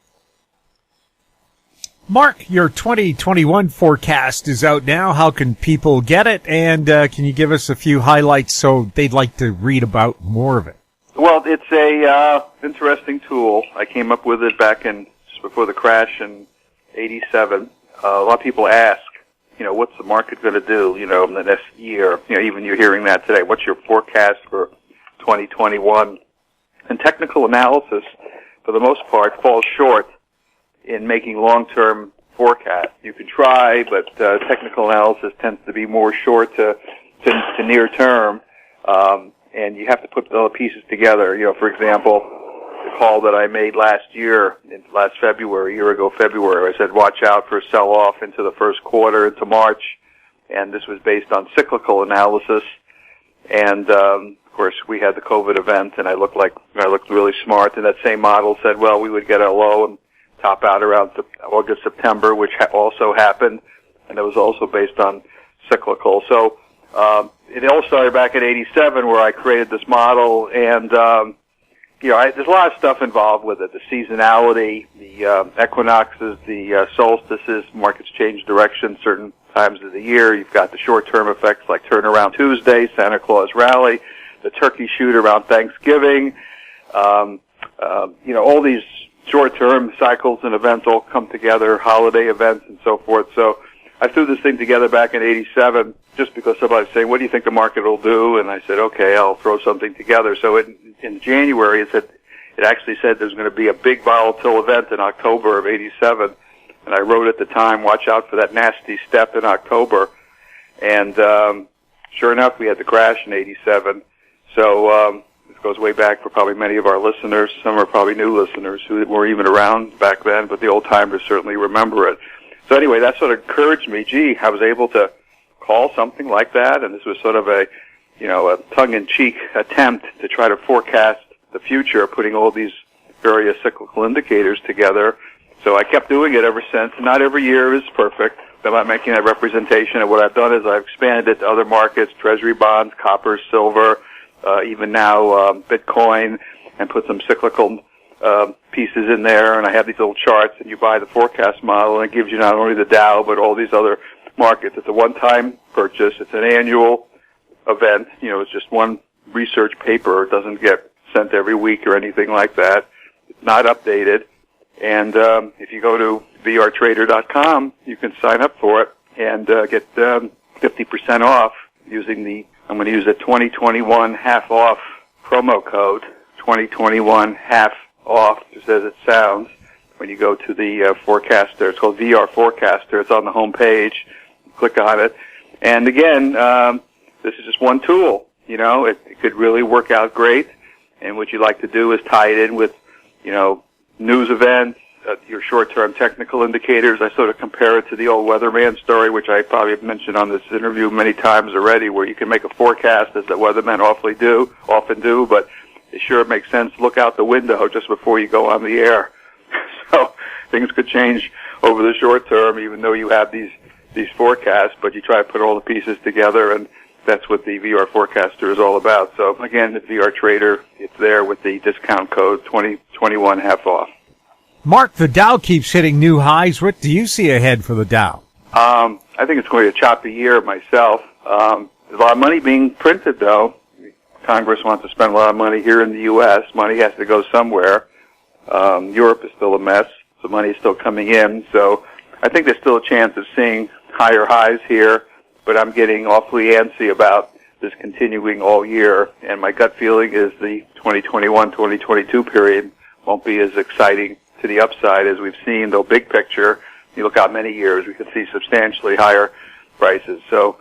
Mark, your 2021 forecast is out now. How can people get it? And can you give us a few highlights so they'd like to read about more of it? Well, it's a interesting tool. I came up with it back just before the crash in '87. A lot of people ask, what's the market going to do, in the next year? Even you're hearing that today. What's your forecast for 2021? And technical analysis, for the most part, falls short in making long-term forecasts. You can try, but technical analysis tends to be more short to near-term, and you have to put all the pieces together. For example, the call that I made last year, last February, a year ago February, I said, watch out for a sell-off into the first quarter, into March, and this was based on cyclical analysis. And of course, we had the COVID event, and I looked really smart. And that same model said, well, we would get a low and top out around August, September, which also happened, and it was also based on cyclical. So it all started back in '87, where I created this model, and there's a lot of stuff involved with it: the seasonality, the equinoxes, the solstices. Markets change direction certain times of the year. You've got the short-term effects like Turnaround Tuesday, Santa Claus Rally, the turkey shoot around Thanksgiving. All these short-term cycles and events all come together, holiday events and so forth. So I threw this thing together back in '87 just because somebody was saying, what do you think the market will do? And I said, okay, I'll throw something together. So in January, it actually said there's going to be a big volatile event in October of '87. And I wrote at the time, watch out for that nasty step in October. And sure enough, we had the crash in '87. So this goes way back for probably many of our listeners. Some are probably new listeners who weren't even around back then, but the old-timers certainly remember it. So anyway, that sort of encouraged me. Gee, I was able to call something like that, and this was sort of a tongue-in-cheek attempt to try to forecast the future, putting all these various cyclical indicators together. So I kept doing it ever since. Not every year is perfect. I'm not making that representation. And what I've done is I've expanded it to other markets, Treasury bonds, copper, silver, even now Bitcoin, and put some cyclical pieces in there. And I have these little charts, and you buy the forecast model, and it gives you not only the Dow, but all these other markets. It's a one-time purchase. It's an annual event. It's just one research paper. It doesn't get sent every week or anything like that. It's not updated. And if you go to vrtrader.com, you can sign up for it and get 50% off using I'm going to use the 2021 half off promo code, 2021 half off, just as it sounds. When you go to the forecaster, it's called VR Forecaster. It's on the home page. Click on it. And again, this is just one tool. It could really work out great. And what you like to do is tie it in with, news events, your short-term technical indicators. I sort of compare it to the old weatherman story, which I probably have mentioned on this interview many times already, where you can make a forecast, as the weathermen often do, but it sure makes sense to look out the window just before you go on the air. So things could change over the short term, even though you have these forecasts, but you try to put all the pieces together, and that's what the VR forecaster is all about. So again, the VR trader, it's there with the discount code 2021 half off. Mark, the Dow keeps hitting new highs. What do you see ahead for the Dow? I think it's going to be a choppy year myself. There's a lot of money being printed, though. Congress wants to spend a lot of money here in the U.S. Money has to go somewhere. Europe is still a mess, so money is still coming in. So I think there's still a chance of seeing higher highs here, but I'm getting awfully antsy about this continuing all year, and my gut feeling is the 2021-2022 period won't be as exciting to the upside as we've seen, though big picture, you look out many years, we could see substantially higher prices. So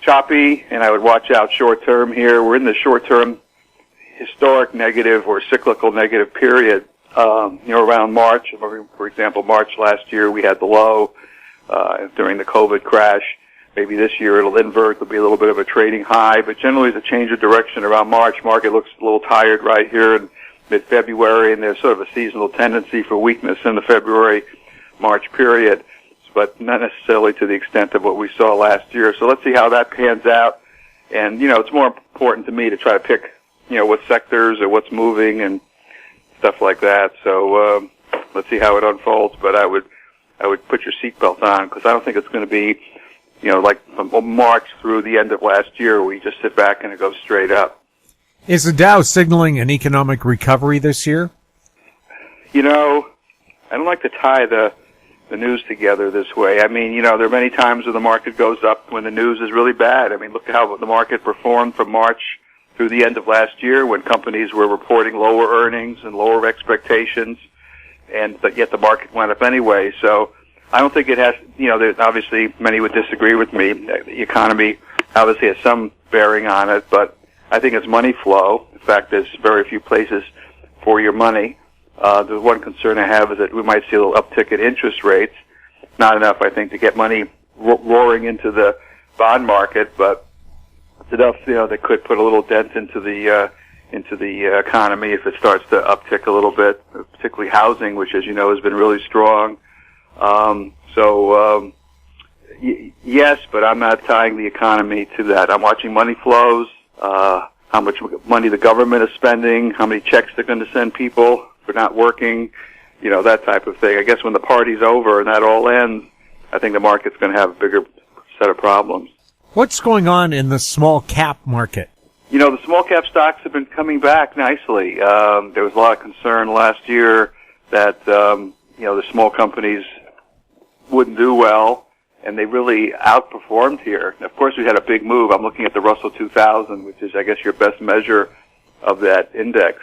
choppy, and I would watch out short term here. We're in the short term historic negative or cyclical negative period, around March. For example, March last year we had the low during the COVID crash. Maybe this year it'll invert. There'll be a little bit of a trading high, but generally it's a change of direction around March. Market looks a little tired right here in mid-February, and there's sort of a seasonal tendency for weakness in the February-March period, but not necessarily to the extent of what we saw last year. So let's see how that pans out. And, it's more important to me to try to pick, what sectors or what's moving and stuff like that. So let's see how it unfolds. But I would put your seatbelt on, because I don't think it's going to be, like from March through the end of last year where you just sit back and it goes straight up. Is the Dow signaling an economic recovery this year? I don't like to tie the news together this way. I mean, there are many times when the market goes up when the news is really bad. I mean, look at how the market performed from March through the end of last year when companies were reporting lower earnings and lower expectations, and yet the market went up anyway. So I don't think it has, obviously many would disagree with me. The economy obviously has some bearing on it, but I think it's money flow. In fact, there's very few places for your money. The one concern I have is that we might see a little uptick in interest rates. Not enough, I think, to get money roaring into the bond market, but it's enough, that could put a little dent into the economy if it starts to uptick a little bit, particularly housing, which, as you know, has been really strong. Yes, but I'm not tying the economy to that. I'm watching money flows, how much money the government is spending, how many checks they're going to send people for not working, that type of thing. I guess when the party's over and that all ends, I think the market's going to have a bigger set of problems. What's going on in the small cap market? The small cap stocks have been coming back nicely. There was a lot of concern last year that, the small companies wouldn't do well, and they really outperformed here. And of course, we had a big move. I'm looking at the Russell 2000, which is, I guess, your best measure of that index.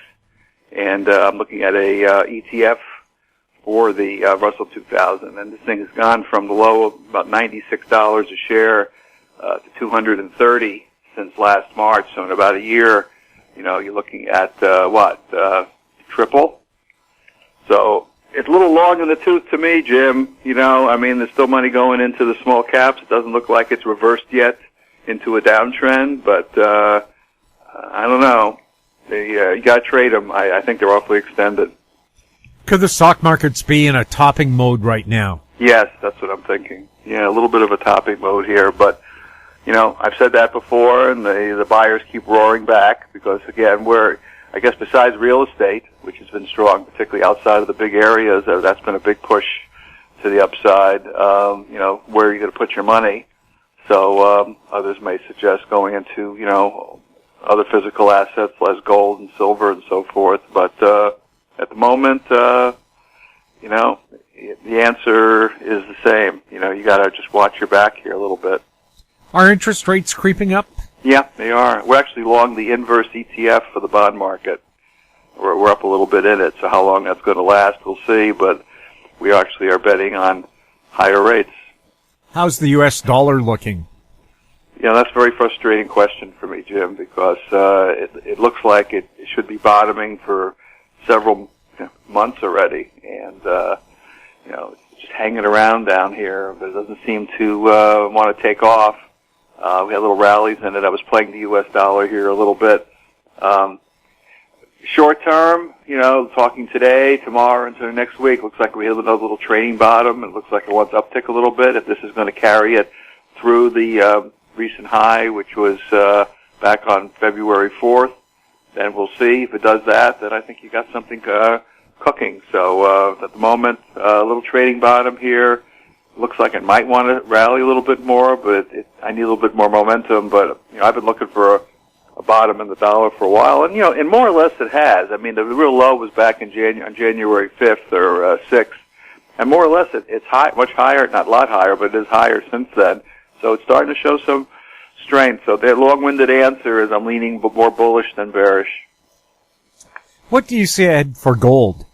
And I'm looking at a ETF for the Russell 2000, and this thing has gone from the low of about $96 a share to $230 since last March. So in about a year, you're looking at triple. So it's a little long in the tooth to me, Jim. There's still money going into the small caps. It doesn't look like it's reversed yet into a downtrend, but I don't know. You got to trade them. I think they're awfully extended. Could the stock markets be in a topping mode right now? Yes, that's what I'm thinking. Yeah, a little bit of a topping mode here, but I've said that before, and the buyers keep roaring back because, again, I guess besides real estate, which has been strong, particularly outside of the big areas, that's been a big push to the upside. Where are you going to put your money? So others may suggest going into, other physical assets, less gold and silver and so forth. But at the moment, the answer is the same. You got to just watch your back here a little bit. Are interest rates creeping up? Yeah, they are. We're actually long the inverse ETF for the bond market. We're up a little bit in it, so how long that's going to last, we'll see. But we actually are betting on higher rates. How's the U.S. dollar looking? That's a very frustrating question for me, Jim, because it looks like it should be bottoming for several months already, and it's just hanging around down here, but it doesn't seem to want to take off. We had little rallies in it. I was playing the U.S. dollar here a little bit. Short term, talking today, tomorrow, into next week, looks like we hit another little trading bottom. It looks like it wants to uptick a little bit. If this is going to carry it through the recent high, which was back on February 4th, then we'll see. If it does that, then I think you got something cooking. So at the moment, a little trading bottom here. Looks like it might want to rally a little bit more, but I need a little bit more momentum. But I've been looking for a bottom in the dollar for a while, and more or less it has. I mean, the real low was back on January 5th or 6th, and more or less it's high, much higher, not a lot higher, but it is higher since then. So it's starting to show some strength. So the long-winded answer is I'm leaning more bullish than bearish. What do you see ahead for gold?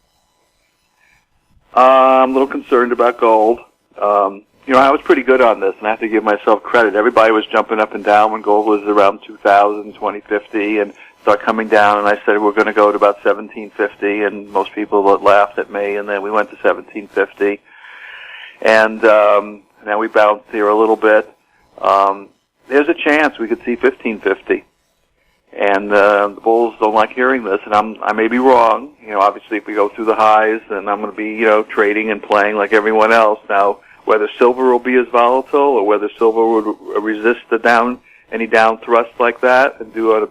I'm a little concerned about gold. I was pretty good on this, and I have to give myself credit. Everybody was jumping up and down when gold was around 2,000, 2050, and start coming down, and I said we're going to go to about 1750, and most people laughed at me, and then we went to 1750. And now we bounced here a little bit. There's a chance we could see 1550. And the bulls don't like hearing this, and I may be wrong. Obviously, if we go through the highs, then I'm going to be, trading and playing like everyone else. Now, whether silver will be as volatile, or whether silver would resist any down thrust like that, and do a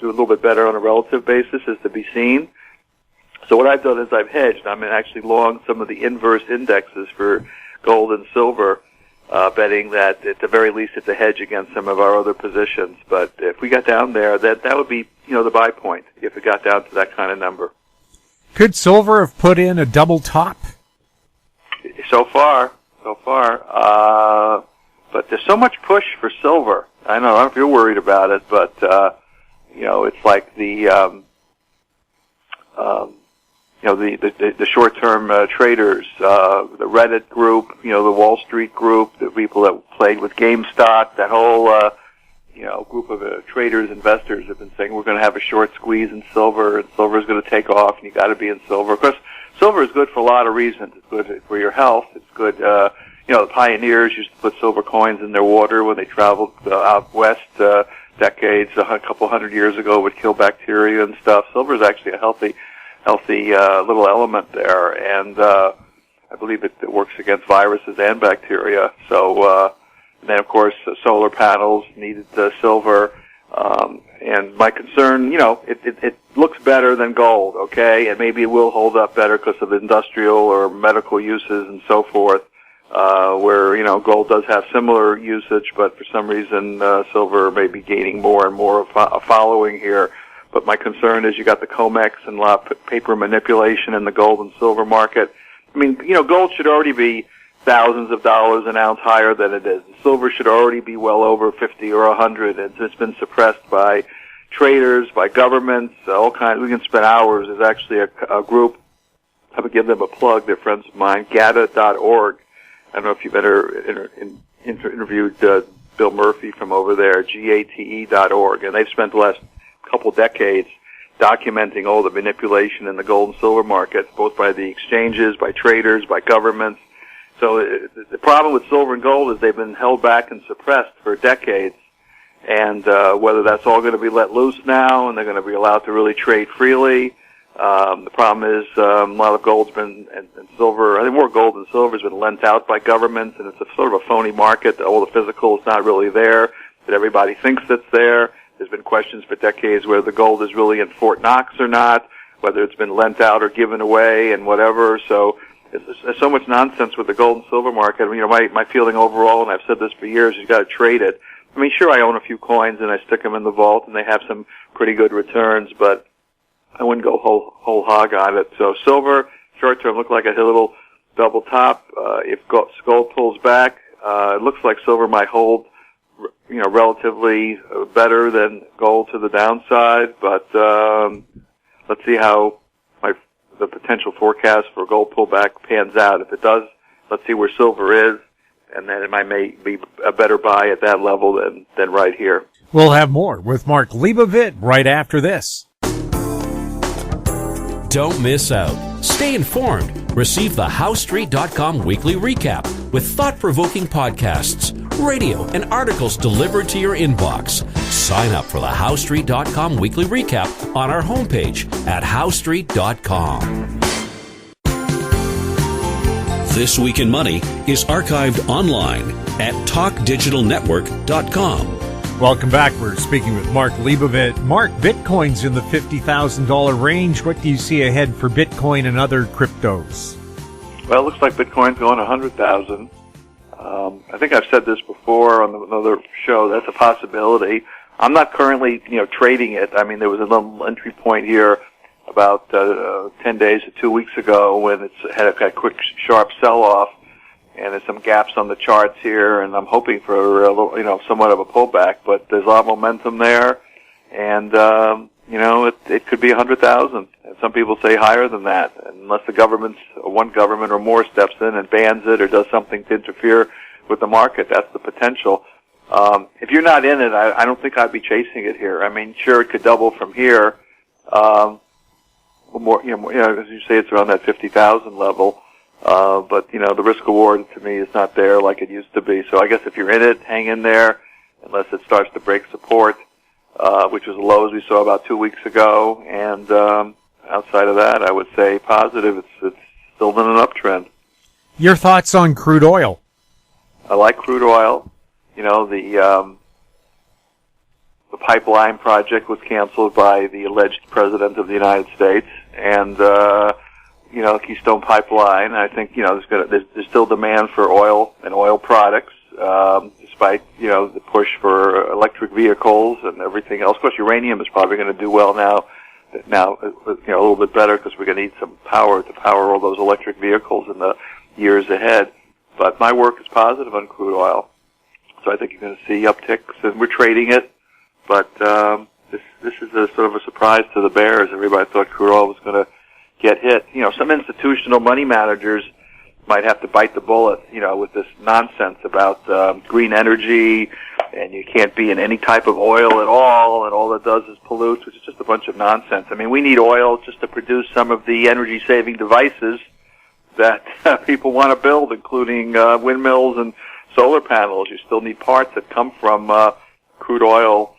little bit better on a relative basis, is to be seen. So what I've done is I've hedged. I'm actually long some of the inverse indexes for gold and silver, betting that at the very least it's a hedge against some of our other positions. But if we got down there, that would be, the buy point, if it got down to that kind of number. Could silver have put in a double top? So far. But there's so much push for silver. I don't know if you're worried about it, but, it's like the short-term traders, the Reddit group, the Wall Street group, the people that played with GameStop, that whole, group of traders, investors have been saying we're going to have a short squeeze in silver, and silver is going to take off, and you got to be in silver. Of course, silver is good for a lot of reasons. It's good for your health. It's good, the pioneers used to put silver coins in their water when they traveled out west decades, a couple hundred years ago, would kill bacteria and stuff. Silver is actually a healthy little element there, and I believe it works against viruses and bacteria. So, and then of course, solar panels needed silver. And my concern, it looks better than gold, okay, and maybe it will hold up better because of industrial or medical uses and so forth. Where gold does have similar usage, but for some reason silver may be gaining more and more of a following here. But my concern is you got the COMEX and a lot of paper manipulation in the gold and silver market. I mean, gold should already be thousands of dollars an ounce higher than it is. Silver should already be well over 50 or 100, and it's been suppressed by traders, by governments, all kinds. We can spend hours. There's actually a group, I would give them a plug, they're friends of mine, GATA.org. I don't know if you've ever interviewed Bill Murphy from over there, GATE.org, and they've spent the last couple decades documenting all the manipulation in the gold and silver markets, both by the exchanges, by traders, by governments. So the problem with silver and gold is they've been held back and suppressed for decades, and whether that's all going to be let loose now and they're going to be allowed to really trade freely. The problem is a lot of gold's been, and silver, I think more gold than silver has been lent out by governments, and it's a sort of a phony market. All the physical is not really there, but everybody thinks it's there. There's been questions for decades whether the gold is really in Fort Knox or not, whether it's been lent out or given away and whatever. So there's so much nonsense with the gold and silver market. I mean, my feeling overall, and I've said this for years, you've got to trade it. I mean, sure, I own a few coins and I stick them in the vault and they have some pretty good returns, but I wouldn't go whole hog on it. So silver, short term, looked like a little double top. If gold pulls back, it looks like silver might hold, relatively better than gold to the downside. But let's see how the potential forecast for gold pullback pans out. If it does, let's see where silver is, and then it may be a better buy at that level than right here. We'll have more with Mark Leibovit right after this. Don't miss out. Stay informed. Receive the HowStreet.com weekly recap with thought-provoking podcasts, radio, and articles delivered to your inbox. Sign up for the HowStreet.com weekly recap on our homepage at HowStreet.com. This Week in Money is archived online at TalkDigitalNetwork.com. Welcome back. We're speaking with Mark Leibovit. Mark, Bitcoin's in the $50,000 range. What do you see ahead for Bitcoin and other cryptos? Well, it looks like Bitcoin's going 100,000. I think I've said this before on another show. That's a possibility. I'm not currently, trading it. I mean, there was a little entry point here about 10 days to 2 weeks ago when it's had a quick, sharp sell-off, and there's some gaps on the charts here, and I'm hoping for a little, somewhat of a pullback. But there's a lot of momentum there, and it could be 100,000. And some people say higher than that, unless one government or more steps in and bans it or does something to interfere with the market. That's the potential. If you're not in it, I don't think I'd be chasing it here. I mean, sure, it could double from here. More, as you say, it's around that 50,000 level. But the risk reward to me is not there like it used to be. So I guess if you're in it, hang in there, unless it starts to break support, which was the lows we saw about 2 weeks ago. And outside of that, I would say positive. It's still in an uptrend. Your thoughts on crude oil? I like crude oil. The pipeline project was canceled by the alleged president of the United States, and Keystone Pipeline. I think there's still demand for oil and oil products, despite the push for electric vehicles and everything else. Of course, uranium is probably going to do well now. A little bit better because we're going to need some power to power all those electric vehicles in the years ahead. But my work is positive on crude oil, so I think you're going to see upticks, and we're trading it. But this is a sort of a surprise to the bears. Everybody thought crude oil was going to get hit. Some institutional money managers might have to bite the bullet, with this nonsense about green energy, and you can't be in any type of oil at all, and all it does is pollute, which is just a bunch of nonsense. I mean, we need oil just to produce some of the energy-saving devices that people want to build, including windmills and solar panels. You still need parts that come from crude oil,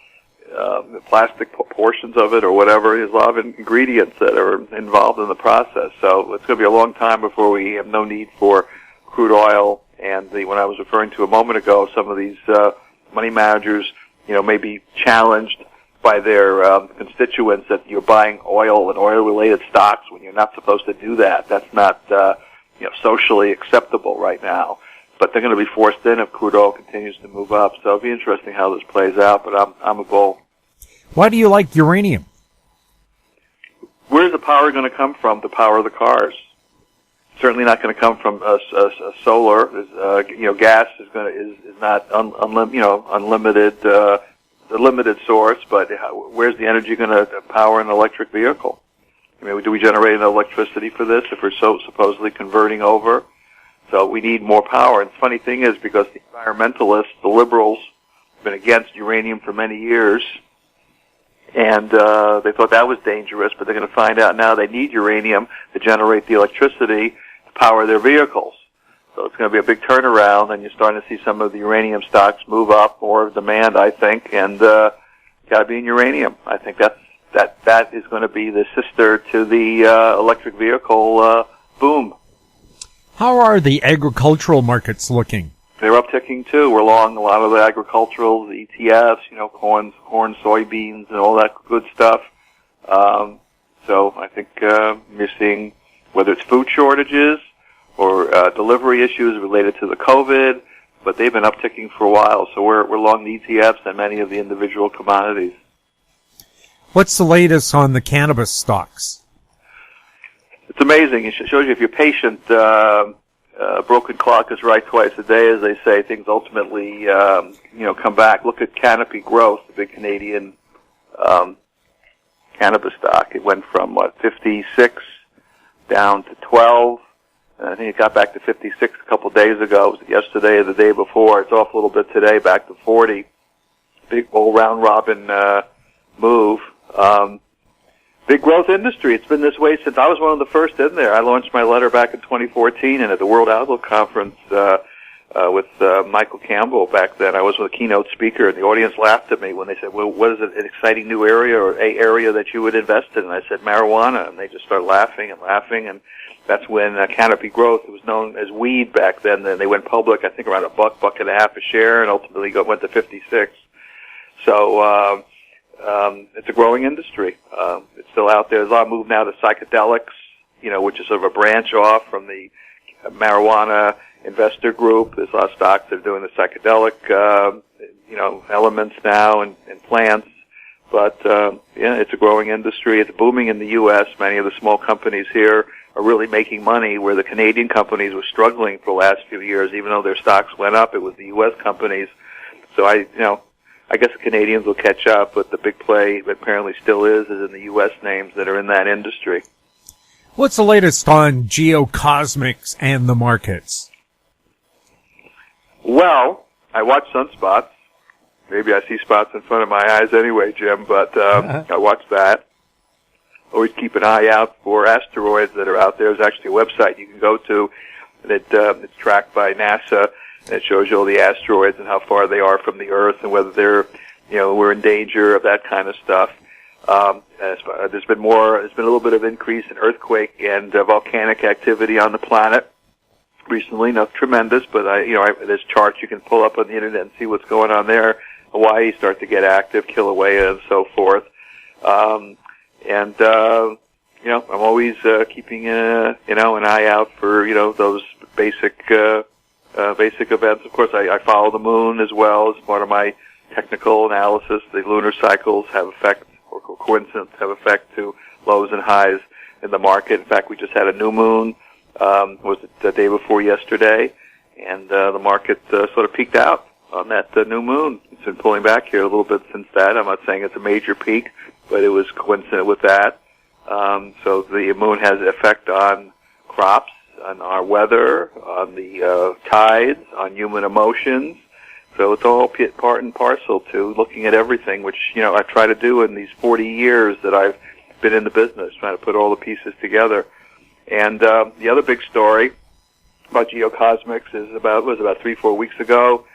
the plastic portions of it or whatever. There's a lot of ingredients that are involved in the process. So it's going to be a long time before we have no need for crude oil. And when I was referring to a moment ago, some of these money managers, may be challenged by their constituents that you're buying oil and oil-related stocks when you're not supposed to do that. That's not socially acceptable right now. But they're going to be forced in if crude oil continues to move up. So it'll be interesting how this plays out, but I'm a bull. Why do you like uranium? Where's the power going to come from to power the cars? Certainly not going to come from solar. Gas is not unlimited, the limited source. But where's the energy going to power an electric vehicle? I mean, do we generate enough electricity for this if we're so supposedly converting over? So we need more power. And the funny thing is, because the environmentalists, the liberals, have been against uranium for many years, and they thought that was dangerous, but they're going to find out now they need uranium to generate the electricity to power their vehicles. So it's going to be a big turnaround, and you're starting to see some of the uranium stocks move up, more demand, I think, and got to be in uranium. I think that is going to be the sister to the electric vehicle boom. How are the agricultural markets looking? They're upticking too. We're long a lot of the agricultural, the ETFs, corn, soybeans, and all that good stuff. So I think you're seeing, whether it's food shortages or delivery issues related to the COVID, but they've been upticking for a while. So we're long the ETFs and many of the individual commodities. What's the latest on the cannabis stocks? It's amazing. It shows you if you're patient, broken clock is right twice a day, as they say. Things ultimately, come back. Look at Canopy Growth, the big Canadian cannabis stock. It went from 56 down to 12, and I think it got back to 56 a couple of days ago. It was yesterday or the day before. It's off a little bit today, back to 40. Big old round robin move. Big growth industry. It's been this way since I was one of the first in there. I launched my letter back in 2014, and at the World Outlook Conference, with Michael Campbell back then. I was a keynote speaker, and the audience laughed at me when they said, well, what is an exciting new area or a area that you would invest in? And I said, marijuana. And they just started laughing and laughing. And that's when Canopy Growth, it was known as weed back then. Then they went public, I think, around $1.50 a share, and ultimately went to 56. So it's a growing industry. It's still out there. There's a lot of move now to psychedelics, which is sort of a branch off from the marijuana investor group. There's a lot of stocks that are doing the psychedelic, elements now and plants. But, it's a growing industry. It's booming in the U.S. Many of the small companies here are really making money, where the Canadian companies were struggling for the last few years. Even though their stocks went up, it was the U.S. companies. So I guess the Canadians will catch up, but the big play apparently still is in the U.S. names that are in that industry. What's the latest on geocosmics and the markets? Well, I watch sunspots. Maybe I see spots in front of my eyes anyway, Jim, but I watch that. Always keep an eye out for asteroids that are out there. There's actually a website you can go to that it's tracked by NASA, and it shows you all the asteroids and how far they are from the Earth and whether they're, we're in danger of that kind of stuff. There's been a little bit of increase in earthquake and volcanic activity on the planet recently. Not tremendous, but there's charts you can pull up on the internet and see what's going on there. Hawaii start to get active, Kilauea and so forth. I'm always keeping an eye out for those basic events. Of course, I follow the moon as well as part of my technical analysis. The lunar cycles have effect, or coincidence have effect to lows and highs in the market. In fact, we just had a new moon. Was it the day before yesterday? And the market sort of peaked out on that new moon. It's been pulling back here a little bit since that. I'm not saying it's a major peak, but it was coincident with that. So the moon has an effect on crops, on our weather, on the tides, on human emotions. So it's all part and parcel to looking at everything, which, I try to do in these 40 years that I've been in the business, trying to put all the pieces together. And the other big story about geocosmics is about 3-4 weeks ago.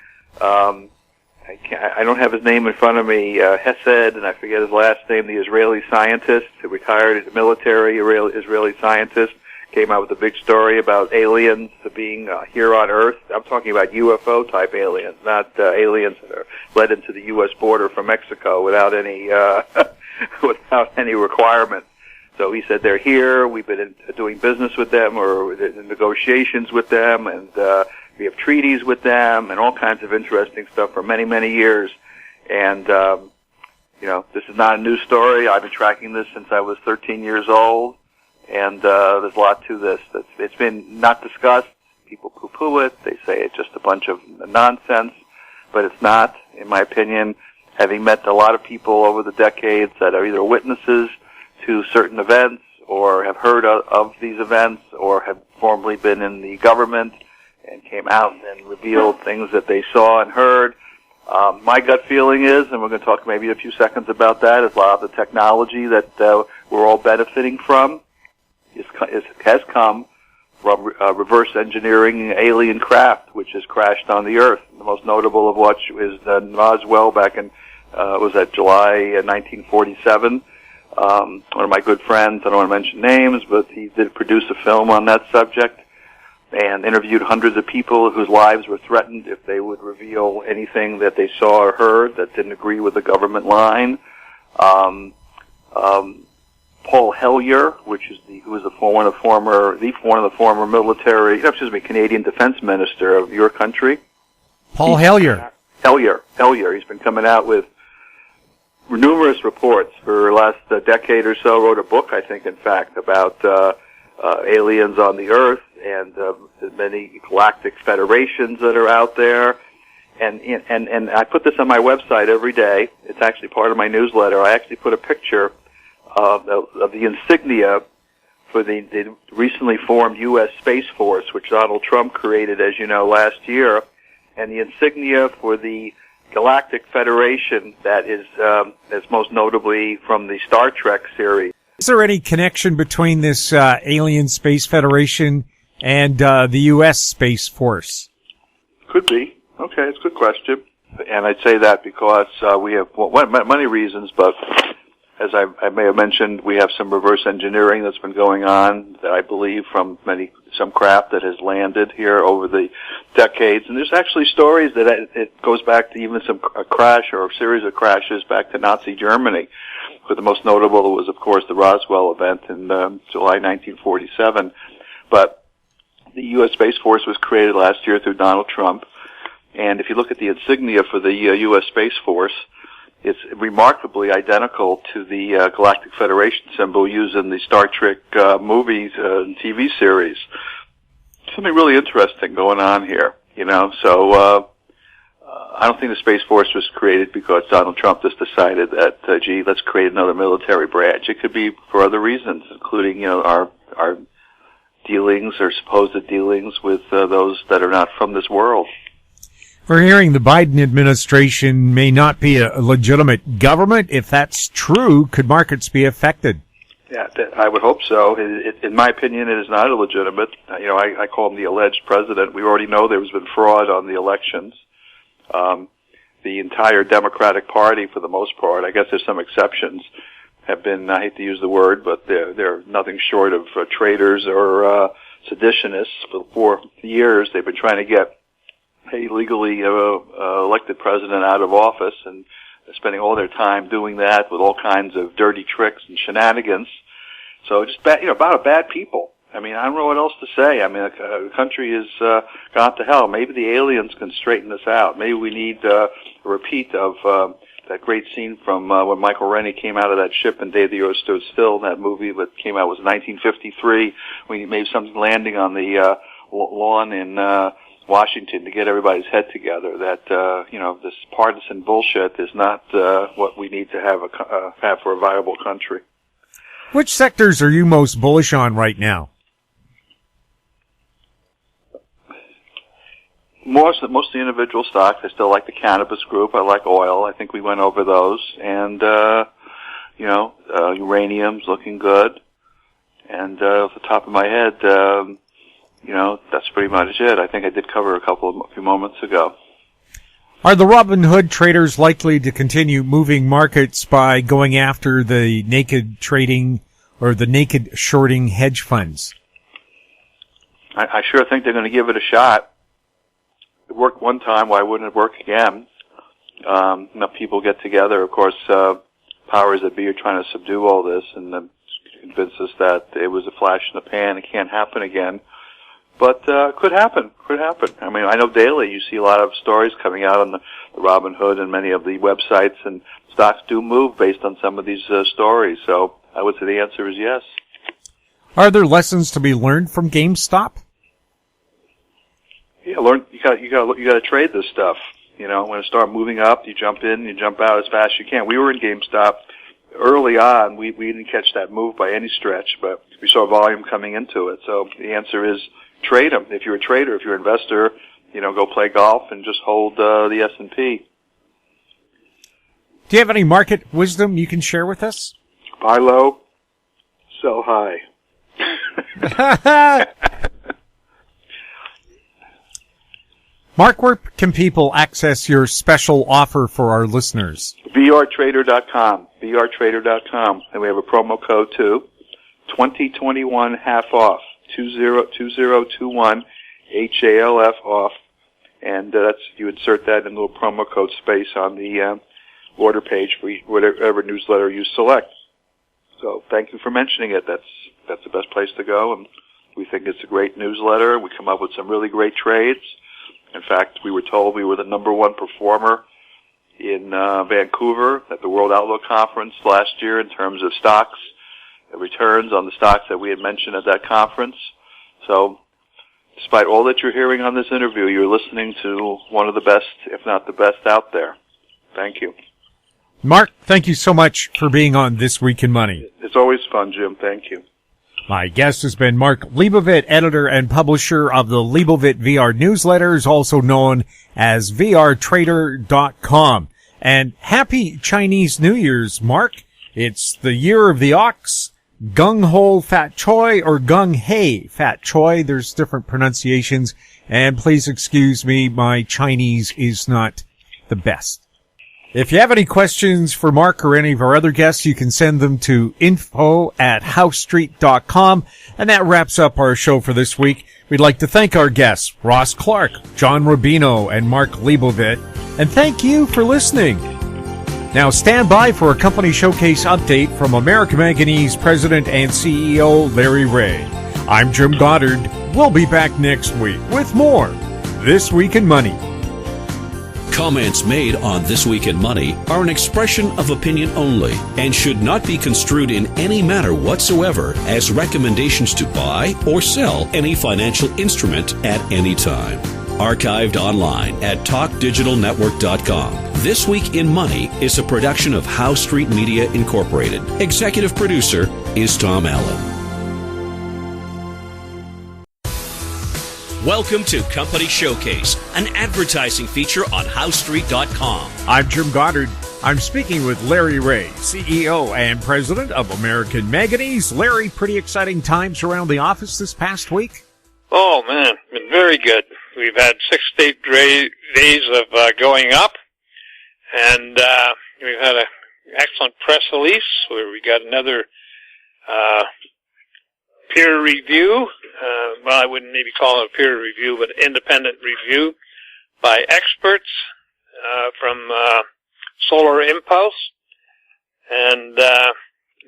I don't have his name in front of me, Hesed, and I forget his last name, the Israeli scientist who retired as a military Israeli scientist, came out with a big story about aliens being here on Earth. I'm talking about UFO-type aliens, not aliens that are led into the U.S. border from Mexico without any without any requirement. So he said they're here. We've been doing business with them or in negotiations with them, and we have treaties with them and all kinds of interesting stuff for many, many years. And, this is not a new story. I've been tracking this since I was 13 years old, and there's a lot to this. It's been not discussed. People poo-poo it. They say it's just a bunch of nonsense, but it's not, in my opinion, having met a lot of people over the decades that are either witnesses to certain events or have heard of these events or have formerly been in the government and came out and revealed things that they saw and heard. My gut feeling is, and we're going to talk maybe a few seconds about that, is a lot of the technology that we're all benefiting from has come from reverse engineering alien craft, which has crashed on the Earth. The most notable of which is Roswell back in, was that July 1947. One of my good friends, I don't want to mention names, but he did produce a film on that subject and interviewed hundreds of people whose lives were threatened if they would reveal anything that they saw or heard that didn't agree with the government line. Paul Hellyer, who was one of the former military, Canadian defense minister of your country. Paul Hellyer. Hellyer. He's been coming out with numerous reports for the last decade or so. Wrote a book, I think, in fact, about aliens on the Earth and the many galactic federations that are out there. And I put this on my website every day. It's actually part of my newsletter. I actually put a picture of the insignia for the recently formed U.S. Space Force, which Donald Trump created, as you know, last year, and the insignia for the Galactic Federation that is most notably from the Star Trek series. Is there any connection between this Alien Space Federation and the U.S. Space Force? Could be. Okay, it's a good question. And I'd say that because we have many reasons, but as I may have mentioned, we have some reverse engineering that's been going on that I believe from some craft that has landed here over the decades. And there's actually stories that it goes back to even a crash or a series of crashes back to Nazi Germany. But the most notable was, of course, the Roswell event in July 1947. But the U.S. Space Force was created last year through Donald Trump. And if you look at the insignia for the U.S. Space Force, it's remarkably identical to the Galactic Federation symbol used in the Star Trek movies and TV series. Something really interesting going on here, you know. So I don't think the Space Force was created because Donald Trump just decided that, let's create another military branch. It could be for other reasons, including, you know, our dealings or supposed dealings with those that are not from this world. We're hearing the Biden administration may not be a legitimate government. If that's true, could markets be affected? Yeah, I would hope so. In my opinion, it is not illegitimate. You know, I call him the alleged president. We already know there's been fraud on the elections. The entire Democratic Party, for the most part, I guess there's some exceptions, have been, I hate to use the word, but they're nothing short of traitors or seditionists. For years, they've been trying to get a legally elected president out of office, and spending all their time doing that with all kinds of dirty tricks and shenanigans. So just about bad people. I mean, I don't know what else to say. I mean, the country has gone to hell. Maybe the aliens can straighten this out. Maybe we need a repeat of that great scene from when Michael Rennie came out of that ship in Day the Earth Stood Still. That movie that came out was 1953. We maybe something landing on the lawn in Washington to get everybody's head together. That this partisan bullshit is not what we need to have for a viable country. Which sectors are you most bullish on right now? Most of the individual stocks. I still like the cannabis group. I like oil. I think we went over those. And, uranium's looking good. And, off the top of my head, that's pretty much it. I think I did cover a few moments ago. Are the Robin Hood traders likely to continue moving markets by going after the naked trading or the naked shorting hedge funds? I sure think they're going to give it a shot. It worked one time. Why wouldn't it work again? Enough people get together. Of course, powers that be are trying to subdue all this and convince us that it was a flash in the pan. It can't happen again. But could happen. I mean, I know daily you see a lot of stories coming out on the Robin Hood and many of the websites, and stocks do move based on some of these stories. So I would say the answer is yes. Are there lessons to be learned from GameStop? Yeah, you got to trade this stuff. You know, when it starts moving up, you jump in, you jump out as fast as you can. We were in GameStop early on. We didn't catch that move by any stretch, but we saw volume coming into it. So the answer is trade them. If you're a trader, if you're an investor, go play golf and just hold the S&P. Do you have any market wisdom you can share with us? Buy low, sell high. Mark, where can people access your special offer for our listeners? vrtrader.com, vrtrader.com. And we have a promo code too, 2021 half off, 2021 HALF off. And you insert that in the little promo code space on the order page for whatever newsletter you select. So thank you for mentioning it. That's the best place to go, and we think it's a great newsletter. We come up with some really great trades. In fact, we were told we were the number one performer in Vancouver at the World Outlook Conference last year in terms of stocks, returns on the stocks that we had mentioned at that conference. So despite all that you're hearing on this interview, you're listening to one of the best, if not the best, out there. Thank you. Mark, thank you so much for being on This Week in Money. It's always fun, Jim. Thank you. My guest has been Mark Leibovit, editor and publisher of the Leibovit VR newsletters, also known as vrtrader.com. And happy Chinese New Year's, Mark. It's the year of the ox, gung ho fat choi or gung hei fat choi. There's different pronunciations. And please excuse me, my Chinese is not the best. If you have any questions for Mark or any of our other guests, you can send them to info@housestreet.com. And that wraps up our show for this week. We'd like to thank our guests, Ross Clark, John Rubino, and Mark Leibovit. And thank you for listening. Now stand by for a company showcase update from American Manganese President and CEO Larry Reaugh. I'm Jim Goddard. We'll be back next week with more This Week in Money. Comments made on This Week in Money are an expression of opinion only and should not be construed in any manner whatsoever as recommendations to buy or sell any financial instrument at any time. Archived online at talkdigitalnetwork.com. This Week in Money is a production of Howe Street Media Incorporated. Executive producer is Tom Allen. Welcome to Company Showcase, an advertising feature on HoweStreet.com. I'm Jim Goddard. I'm speaking with Larry Reaugh, CEO and President of American Manganese. Larry, pretty exciting times around the office this past week? Oh, man, been very good. We've had 6 to 8 days of going up, and we've had an excellent press release where we got another peer review. Well, I wouldn't maybe call it a peer review, but independent review by experts from Solar Impulse. And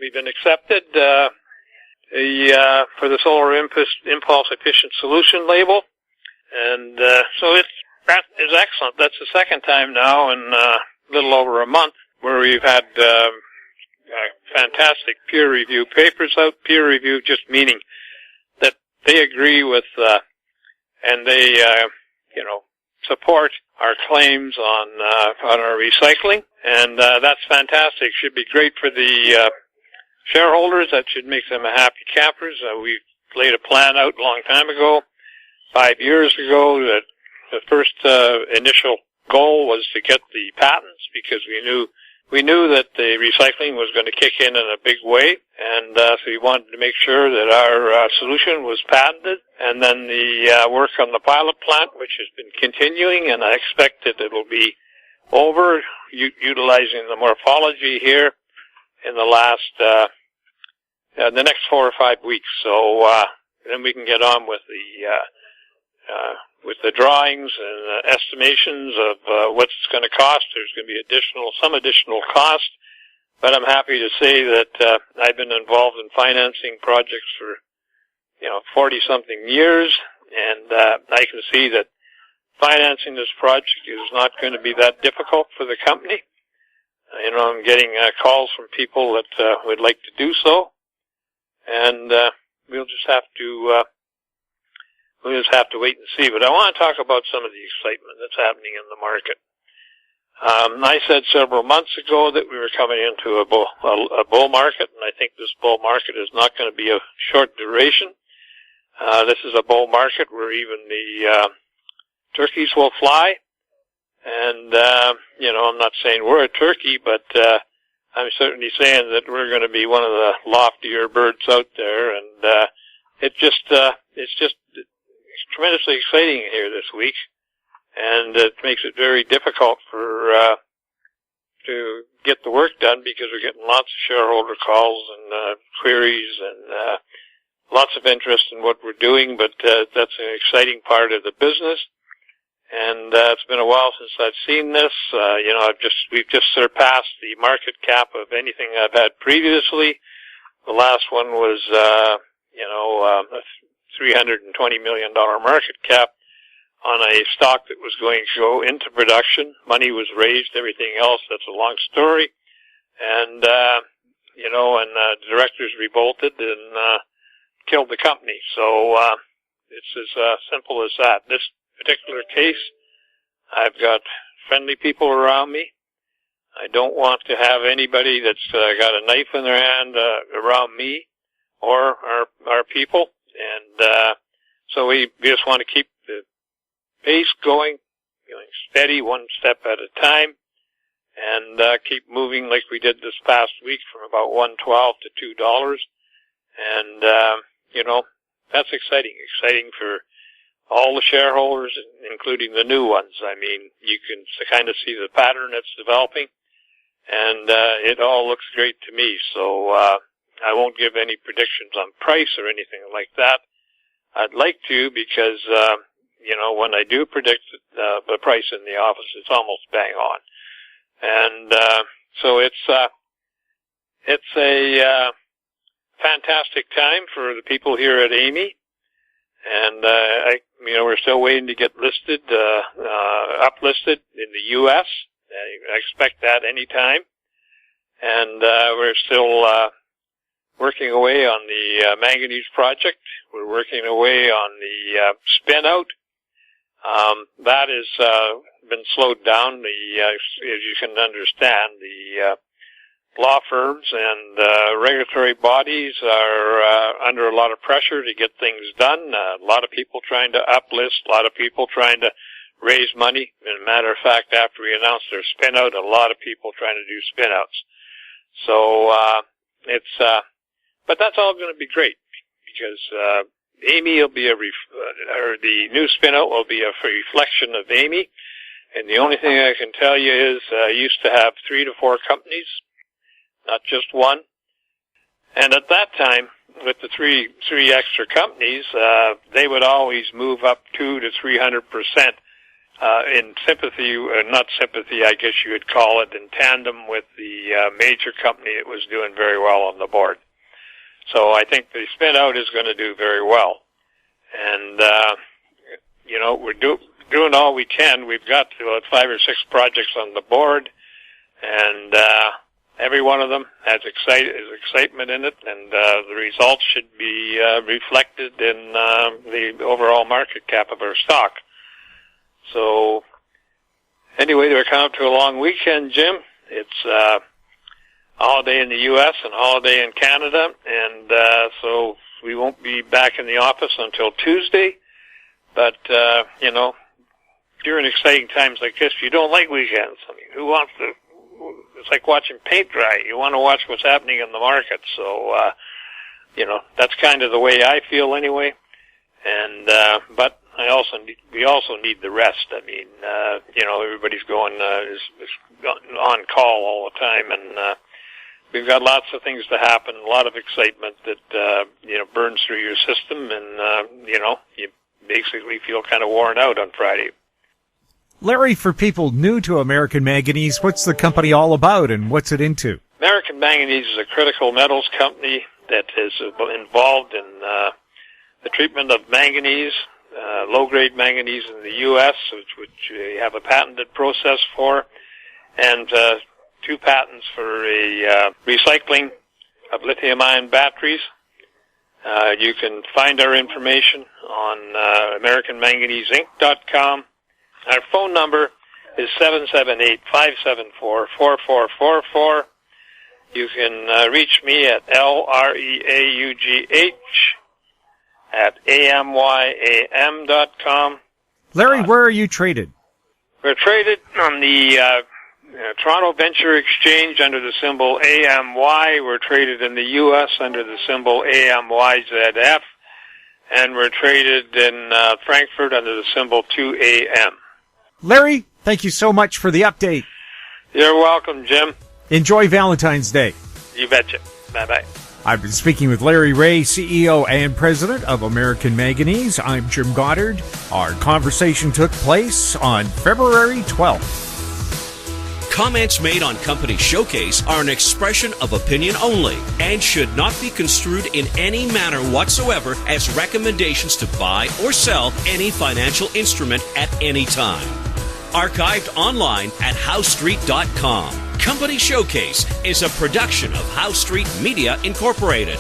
we've been accepted for the Solar Impulse Efficient Solution label. And so that is excellent. That's the second time now in a little over a month where we've had fantastic peer review papers out. Peer review just meaning that they agree with and they support our claims on our recycling, and that's fantastic. Should be great for the shareholders. That should make them happy campers. We laid a plan out a long time ago, 5 years ago, that the first initial goal was to get the patents, because we knew that the recycling was going to kick in a big way, and so we wanted to make sure that our solution was patented. And then the work on the pilot plant, which has been continuing, and I expect that it'll be over, utilizing the morphology here in the next 4 or 5 weeks. So then we can get on with the drawings and estimations of what it's going to cost. There's going to be some additional cost, but I'm happy to say that I've been involved in financing projects for 40-something years, and I can see that financing this project is not going to be that difficult for the company. I'm getting calls from people that would like to do so, and we'll just have to wait and see. But I want to talk about some of the excitement that's happening in the market. I said several months ago that we were coming into a bull market, and I think this bull market is not going to be a short duration. This is a bull market where even the turkeys will fly. And, I'm not saying we're a turkey, but I'm certainly saying that we're going to be one of the loftier birds out there. And it's tremendously exciting here this week, and it makes it very difficult to get the work done, because we're getting lots of shareholder calls and queries and lots of interest in what we're doing. But that's an exciting part of the business, and it's been a while since I've seen this. We've just surpassed the market cap of anything I've had previously. The last one was a $320 million market cap on a stock that was going to go into production. Money was raised, everything else, that's a long story. And, the directors revolted and killed the company. So it's as simple as that. This particular case, I've got friendly people around me. I don't want to have anybody that's got a knife in their hand around me or our people. And so we just want to keep the pace going steady, one step at a time, and keep moving like we did this past week from about $1.12 to $2. And, that's exciting for all the shareholders, including the new ones. I mean, you can kind of see the pattern that's developing, and it all looks great to me. So I won't give any predictions on price or anything like that. I'd like to because, when I do predict the price in the office, it's almost bang on. And so it's a fantastic time for the people here at Amy. And we're still waiting to get listed, uplisted in the U.S. I expect that any time. And we're still working away on the manganese project. We're working away on the spin out. That has been slowed down. As you can understand, the law firms and regulatory bodies are under a lot of pressure to get things done. A lot of people trying to uplist, a lot of people trying to raise money. As a matter of fact, after we announced their spin out, a lot of people trying to do spin outs. So but that's all going to be great because Amy will be the new spin out will be a reflection of Amy. And the only thing I can tell you is I used to have 3 to 4 companies, not just one. And at that time, with the three extra companies, they would always move up 200 to 300% in sympathy, not sympathy, I guess you would call it, in tandem with the major company that was doing very well on the board. So I think the spin out is going to do very well. And, we're doing all we can. We've got 5 or 6 projects on the board, and every one of them has excitement in it, and the results should be reflected in the overall market cap of our stock. So, anyway, we're coming up to a long weekend, Jim. It's holiday in the U.S. and holiday in Canada, and so we won't be back in the office until Tuesday. But, during exciting times like this, you don't like weekends. I mean, who wants to? It's like watching paint dry. You want to watch what's happening in the market. So, that's kind of the way I feel anyway. And, but we also need the rest. I mean, everybody's going, is on call all the time, and, we've got lots of things to happen, a lot of excitement that, burns through your system, and, you basically feel kind of worn out on Friday. Larry, for people new to American Manganese, what's the company all about and what's it into? American Manganese is a critical metals company that is involved in the treatment of manganese, low-grade manganese in the U.S., which we have a patented process for, and 2 patents for a recycling of lithium-ion batteries. You can find our information on AmericanManganeseInc.com. Our phone number is 778-574-4444. You can reach me at LREAUGH@AMYAM.com. Larry, where are you traded? We're traded on the Toronto Venture Exchange under the symbol AMY. We're traded in the U.S. under the symbol AMYZF. And we're traded in Frankfurt under the symbol 2AM. Larry, thank you so much for the update. You're welcome, Jim. Enjoy Valentine's Day. You betcha. Bye-bye. I've been speaking with Larry Reaugh, CEO and President of American Manganese. I'm Jim Goddard. Our conversation took place on February 12th. Comments made on Company Showcase are an expression of opinion only and should not be construed in any manner whatsoever as recommendations to buy or sell any financial instrument at any time. Archived online at HowStreet.com. Company Showcase is a production of How Street Media Incorporated.